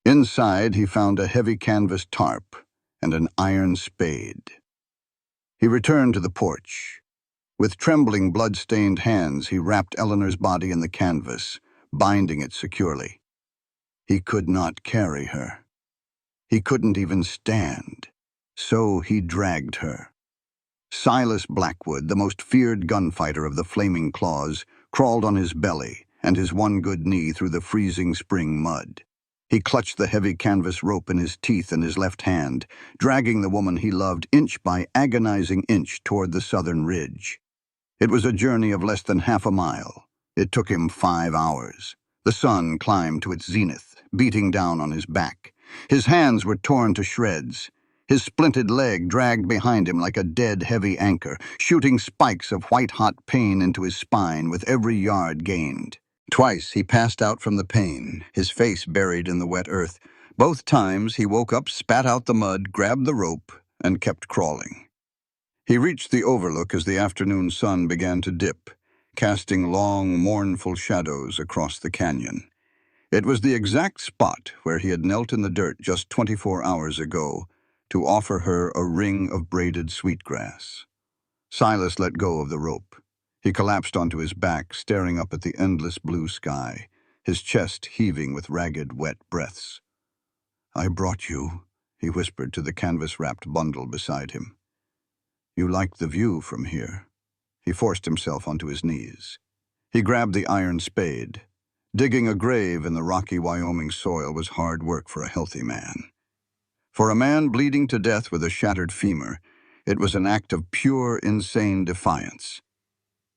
Inside, he found a heavy canvas tarp and an iron spade. He returned to the porch. With trembling, blood-stained hands, he wrapped Eleanor's body in the canvas, binding it securely. He could not carry her. He couldn't even stand. So he dragged her. Silas Blackwood, the most feared gunfighter of the Flaming Claws, crawled on his belly and his one good knee through the freezing spring mud. He clutched the heavy canvas rope in his teeth in his left hand, dragging the woman he loved inch by agonizing inch toward the southern ridge. It was a journey of less than half a mile. It took him 5 hours. The sun climbed to its zenith, beating down on his back. His hands were torn to shreds. His splinted leg dragged behind him like a dead, heavy anchor, shooting spikes of white-hot pain into his spine with every yard gained. Twice he passed out from the pain, his face buried in the wet earth. Both times he woke up, spat out the mud, grabbed the rope, and kept crawling. He reached the overlook as the afternoon sun began to dip, casting long, mournful shadows across the canyon. It was the exact spot where he had knelt in the dirt just 24 hours ago to offer her a ring of braided sweetgrass. Silas let go of the rope. He collapsed onto his back, staring up at the endless blue sky, his chest heaving with ragged, wet breaths. "I brought you," he whispered to the canvas-wrapped bundle beside him. "You like the view from here." He forced himself onto his knees. He grabbed the iron spade. Digging a grave in the rocky Wyoming soil was hard work for a healthy man. For a man bleeding to death with a shattered femur, it was an act of pure, insane defiance.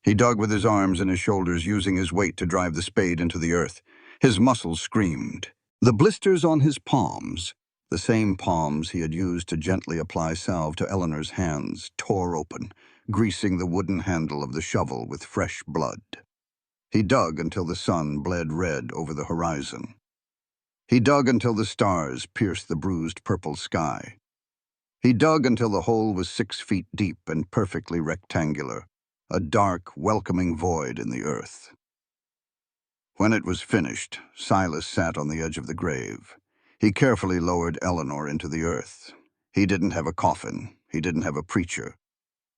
He dug with his arms and his shoulders, using his weight to drive the spade into the earth. His muscles screamed. The blisters on his palms, the same palms he had used to gently apply salve to Eleanor's hands, tore open, greasing the wooden handle of the shovel with fresh blood. He dug until the sun bled red over the horizon. He dug until the stars pierced the bruised purple sky. He dug until the hole was 6 feet deep and perfectly rectangular, a dark, welcoming void in the earth. When it was finished, Silas sat on the edge of the grave. He carefully lowered Eleanor into the earth. He didn't have a coffin. He didn't have a preacher.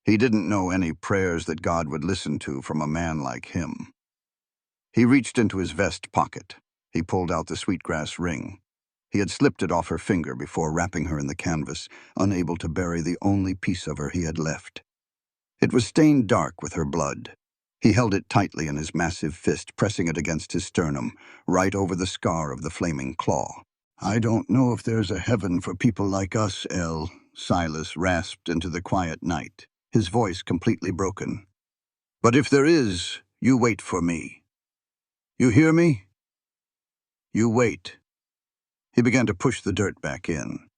He didn't know any prayers that God would listen to from a man like him. He reached into his vest pocket. He pulled out the sweetgrass ring. He had slipped it off her finger before wrapping her in the canvas, unable to bury the only piece of her he had left. It was stained dark with her blood. He held it tightly in his massive fist, pressing it against his sternum, right over the scar of the flaming claw. "I don't know if there's a heaven for people like us, Elle," Silas rasped into the quiet night, his voice completely broken. "But if there is, you wait for me. You hear me? You wait." He began to push the dirt back in.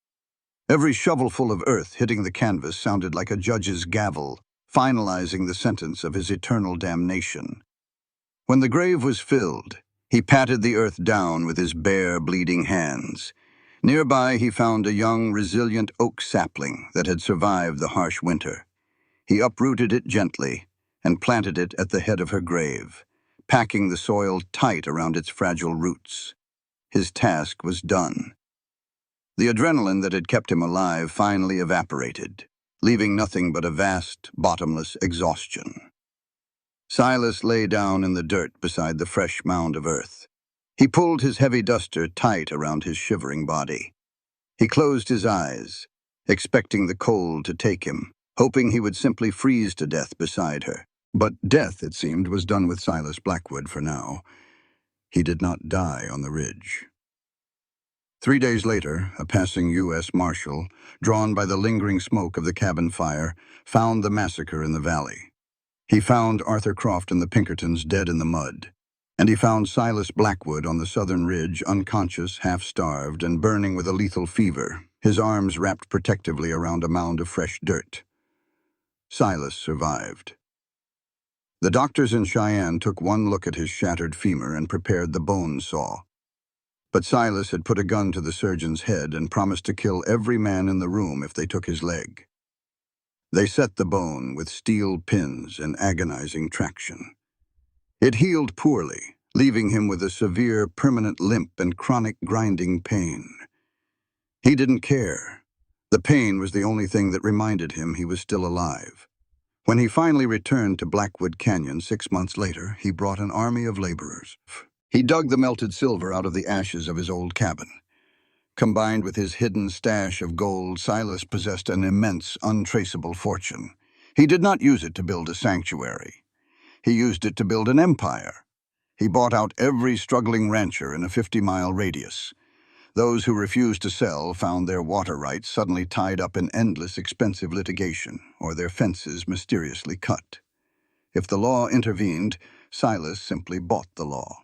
Every shovelful of earth hitting the canvas sounded like a judge's gavel, finalizing the sentence of his eternal damnation. When the grave was filled, he patted the earth down with his bare, bleeding hands. Nearby, he found a young, resilient oak sapling that had survived the harsh winter. He uprooted it gently and planted it at the head of her grave, packing the soil tight around its fragile roots. His task was done. The adrenaline that had kept him alive finally evaporated, leaving nothing but a vast, bottomless exhaustion. Silas lay down in the dirt beside the fresh mound of earth. He pulled his heavy duster tight around his shivering body. He closed his eyes, expecting the cold to take him, hoping he would simply freeze to death beside her. But death, it seemed, was done with Silas Blackwood for now. He did not die on the ridge. 3 days later, a passing U.S. Marshal, drawn by the lingering smoke of the cabin fire, found the massacre in the valley. He found Arthur Croft and the Pinkertons dead in the mud, and he found Silas Blackwood on the southern ridge, unconscious, half-starved, and burning with a lethal fever, his arms wrapped protectively around a mound of fresh dirt. Silas survived. The doctors in Cheyenne took one look at his shattered femur and prepared the bone saw. But Silas had put a gun to the surgeon's head and promised to kill every man in the room if they took his leg. They set the bone with steel pins and agonizing traction. It healed poorly, leaving him with a severe, permanent limp and chronic grinding pain. He didn't care. The pain was the only thing that reminded him he was still alive. When he finally returned to Blackwood Canyon 6 months later, he brought an army of laborers. He dug the melted silver out of the ashes of his old cabin. Combined with his hidden stash of gold, Silas possessed an immense, untraceable fortune. He did not use it to build a sanctuary. He used it to build an empire. He bought out every struggling rancher in a 50-mile radius. Those who refused to sell found their water rights suddenly tied up in endless, expensive litigation, or their fences mysteriously cut. If the law intervened, Silas simply bought the law.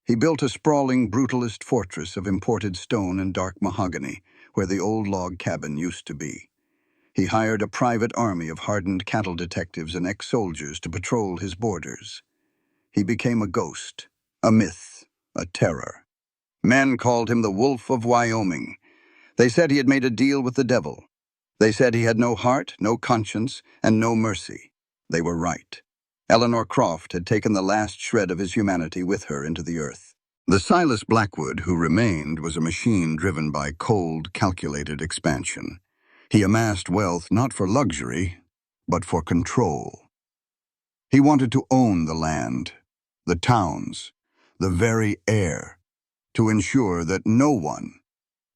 He built a sprawling, brutalist fortress of imported stone and dark mahogany, where the old log cabin used to be. He hired a private army of hardened cattle detectives and ex-soldiers to patrol his borders. He became a ghost, a myth, a terror. Men called him the Wolf of Wyoming. They said he had made a deal with the devil. They said he had no heart, no conscience, and no mercy. They were right. Eleanor Croft had taken the last shred of his humanity with her into the earth. The Silas Blackwood who remained was a machine driven by cold, calculated expansion. He amassed wealth not for luxury, but for control. He wanted to own the land, the towns, the very air, to ensure that no one,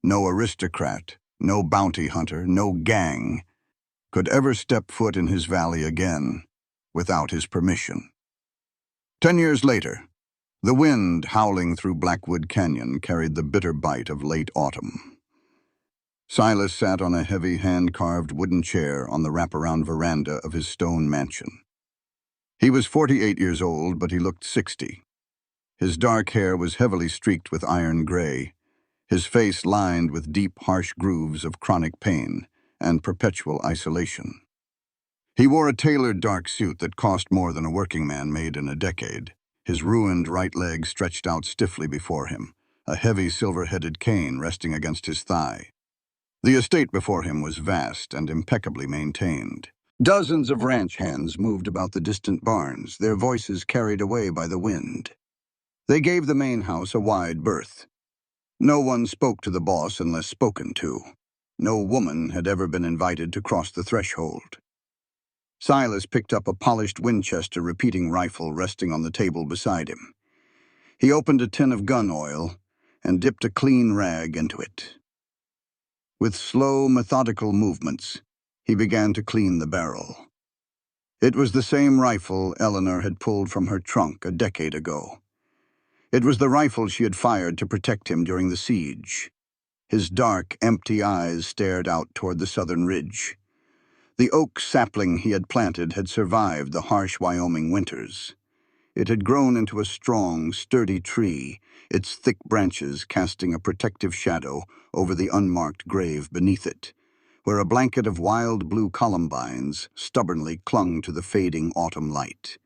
no aristocrat, no bounty hunter, no gang, could ever step foot in his valley again without his permission. 10 years later, the wind howling through Blackwood Canyon carried the bitter bite of late autumn. Silas sat on a heavy hand-carved wooden chair on the wraparound veranda of his stone mansion. He was 48 years old, but he looked 60. His dark hair was heavily streaked with iron gray, his face lined with deep, harsh grooves of chronic pain and perpetual isolation. He wore a tailored dark suit that cost more than a working man made in a decade. His ruined right leg stretched out stiffly before him, a heavy silver-headed cane resting against his thigh. The estate before him was vast and impeccably maintained. Dozens of ranch hands moved about the distant barns, their voices carried away by the wind. They gave the main house a wide berth. No one spoke to the boss unless spoken to. No woman had ever been invited to cross the threshold. Silas picked up a polished Winchester repeating rifle resting on the table beside him. He opened a tin of gun oil and dipped a clean rag into it. With slow, methodical movements, he began to clean the barrel. It was the same rifle Eleanor had pulled from her trunk a decade ago. It was the rifle she had fired to protect him during the siege. His dark, empty eyes stared out toward the southern ridge. The oak sapling he had planted had survived the harsh Wyoming winters. It had grown into a strong, sturdy tree, its thick branches casting a protective shadow over the unmarked grave beneath it, where a blanket of wild blue columbines stubbornly clung to the fading autumn light.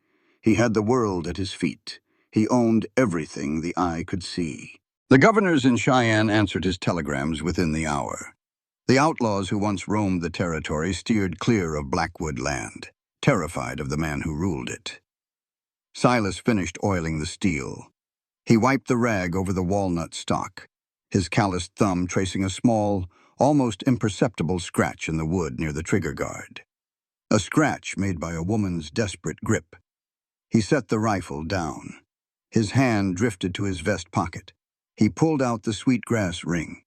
He had the world at his feet. He owned everything the eye could see. The governors in Cheyenne answered his telegrams within the hour. The outlaws who once roamed the territory steered clear of Blackwood land, terrified of the man who ruled it. Silas finished oiling the steel. He wiped the rag over the walnut stock, his calloused thumb tracing a small, almost imperceptible scratch in the wood near the trigger guard. A scratch made by a woman's desperate grip. He set the rifle down. His hand drifted to his vest pocket. He pulled out the sweetgrass ring.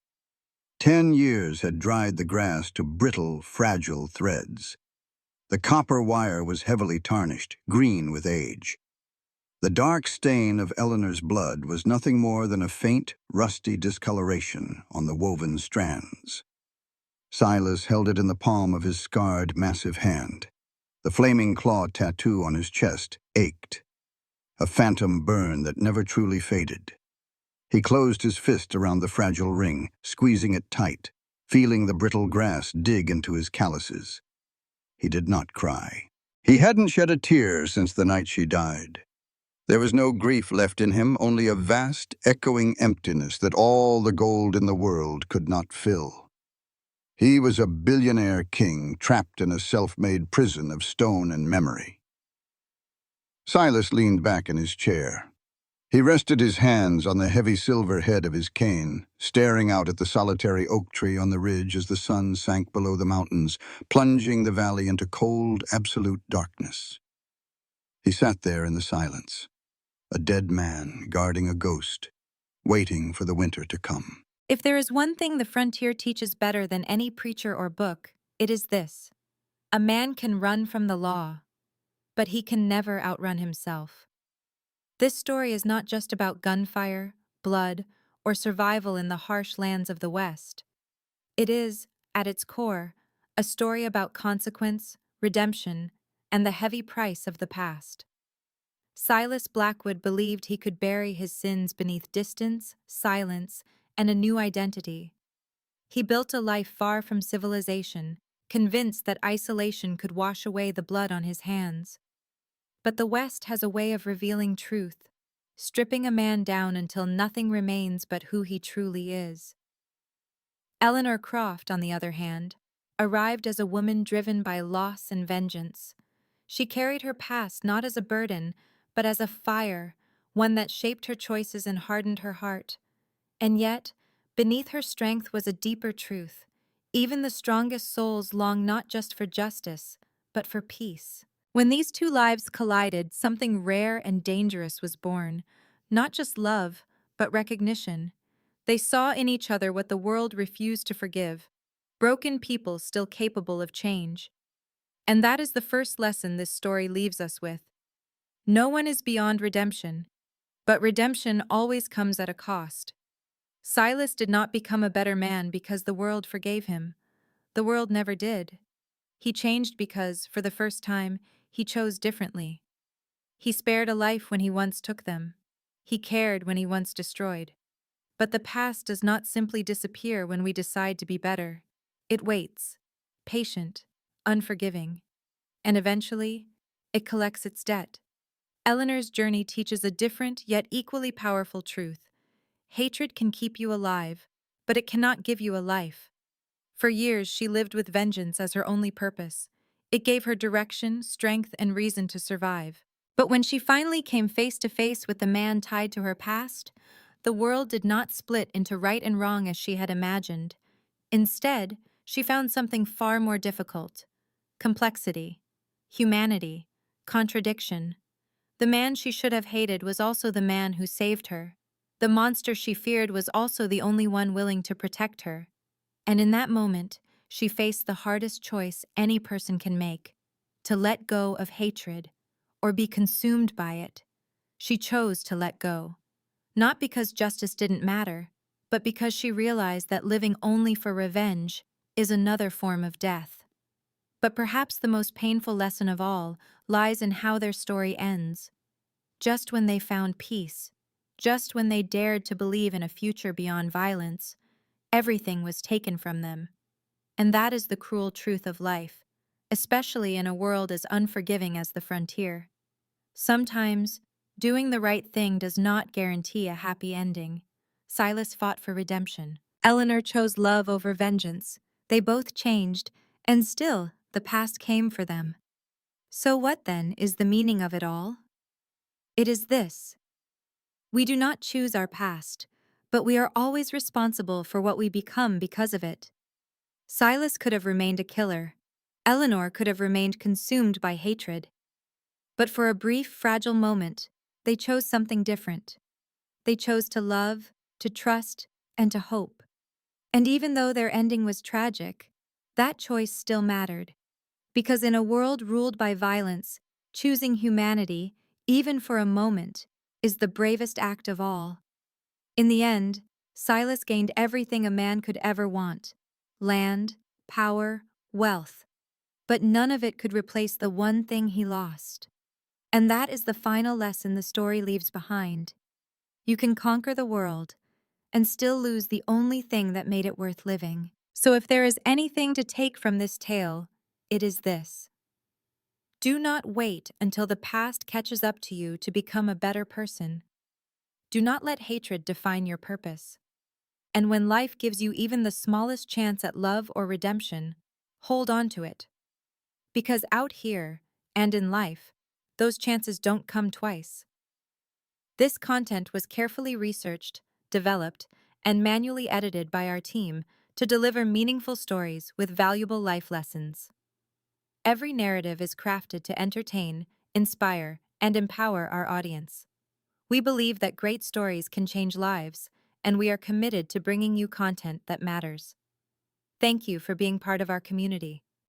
10 years had dried the grass to brittle, fragile threads. The copper wire was heavily tarnished, green with age. The dark stain of Eleanor's blood was nothing more than a faint, rusty discoloration on the woven strands. Silas held it in the palm of his scarred, massive hand. The flaming claw tattoo on his chest ached, a phantom burn that never truly faded. He closed his fist around the fragile ring, squeezing it tight, feeling the brittle grass dig into his calluses. He did not cry. He hadn't shed a tear since the night she died. There was no grief left in him, only a vast, echoing emptiness that all the gold in the world could not fill. He was a billionaire king trapped in a self-made prison of stone and memory. Silas leaned back in his chair. He rested his hands on the heavy silver head of his cane, staring out at the solitary oak tree on the ridge as the sun sank below the mountains, plunging the valley into cold, absolute darkness. He sat there in the silence, a dead man guarding a ghost, waiting for the winter to come. If there is one thing the frontier teaches better than any preacher or book, it is this: a man can run from the law, but he can never outrun himself. This story is not just about gunfire, blood, or survival in the harsh lands of the West. It is, at its core, a story about consequence, redemption, and the heavy price of the past. Silas Blackwood believed he could bury his sins beneath distance, silence, and a new identity. He built a life far from civilization, convinced that isolation could wash away the blood on his hands. But the West has a way of revealing truth, stripping a man down until nothing remains but who he truly is. Eleanor Croft, on the other hand, arrived as a woman driven by loss and vengeance. She carried her past not as a burden, but as a fire, one that shaped her choices and hardened her heart. And yet, beneath her strength was a deeper truth. Even the strongest souls long not just for justice, but for peace. When these two lives collided, something rare and dangerous was born. Not just love, but recognition. They saw in each other what the world refused to forgive, broken people still capable of change. And that is the first lesson this story leaves us with. No one is beyond redemption, but redemption always comes at a cost. Silas did not become a better man because the world forgave him. The world never did. He changed because, for the first time, he chose differently. He spared a life when he once took them. He cared when he once destroyed. But the past does not simply disappear when we decide to be better. It waits, patient, unforgiving, and eventually, it collects its debt. Eleanor's journey teaches a different yet equally powerful truth. Hatred can keep you alive, but it cannot give you a life. For years, she lived with vengeance as her only purpose. It gave her direction, strength, and reason to survive. But when she finally came face to face with the man tied to her past, the world did not split into right and wrong as she had imagined. Instead, she found something far more difficult: complexity, humanity, contradiction. The man she should have hated was also the man who saved her. The monster she feared was also the only one willing to protect her. And in that moment, she faced the hardest choice any person can make: to let go of hatred or be consumed by it. She chose to let go, not because justice didn't matter, but because she realized that living only for revenge is another form of death. But perhaps the most painful lesson of all lies in how their story ends. Just when they found peace, just when they dared to believe in a future beyond violence, everything was taken from them. And that is the cruel truth of life, especially in a world as unforgiving as the frontier. Sometimes, doing the right thing does not guarantee a happy ending. Silas fought for redemption. Eleanor chose love over vengeance. They both changed, and still, the past came for them. So what then is the meaning of it all? It is this: we do not choose our past, but we are always responsible for what we become because of it. Silas could have remained a killer. Eleanor could have remained consumed by hatred. But for a brief, fragile moment, they chose something different. They chose to love, to trust, and to hope. And even though their ending was tragic, that choice still mattered. Because in a world ruled by violence, choosing humanity, even for a moment, is the bravest act of all. In the end, Silas gained everything a man could ever want: land, power, wealth. But none of it could replace the one thing he lost. And that is the final lesson the story leaves behind. You can conquer the world and still lose the only thing that made it worth living. So if there is anything to take from this tale, it is this: do not wait until the past catches up to you to become a better person. Do not let hatred define your purpose. And when life gives you even the smallest chance at love or redemption, hold on to it. Because out here, and in life, those chances don't come twice. This content was carefully researched, developed, and manually edited by our team to deliver meaningful stories with valuable life lessons. Every narrative is crafted to entertain, inspire, and empower our audience. We believe that great stories can change lives, and we are committed to bringing you content that matters. Thank you for being part of our community.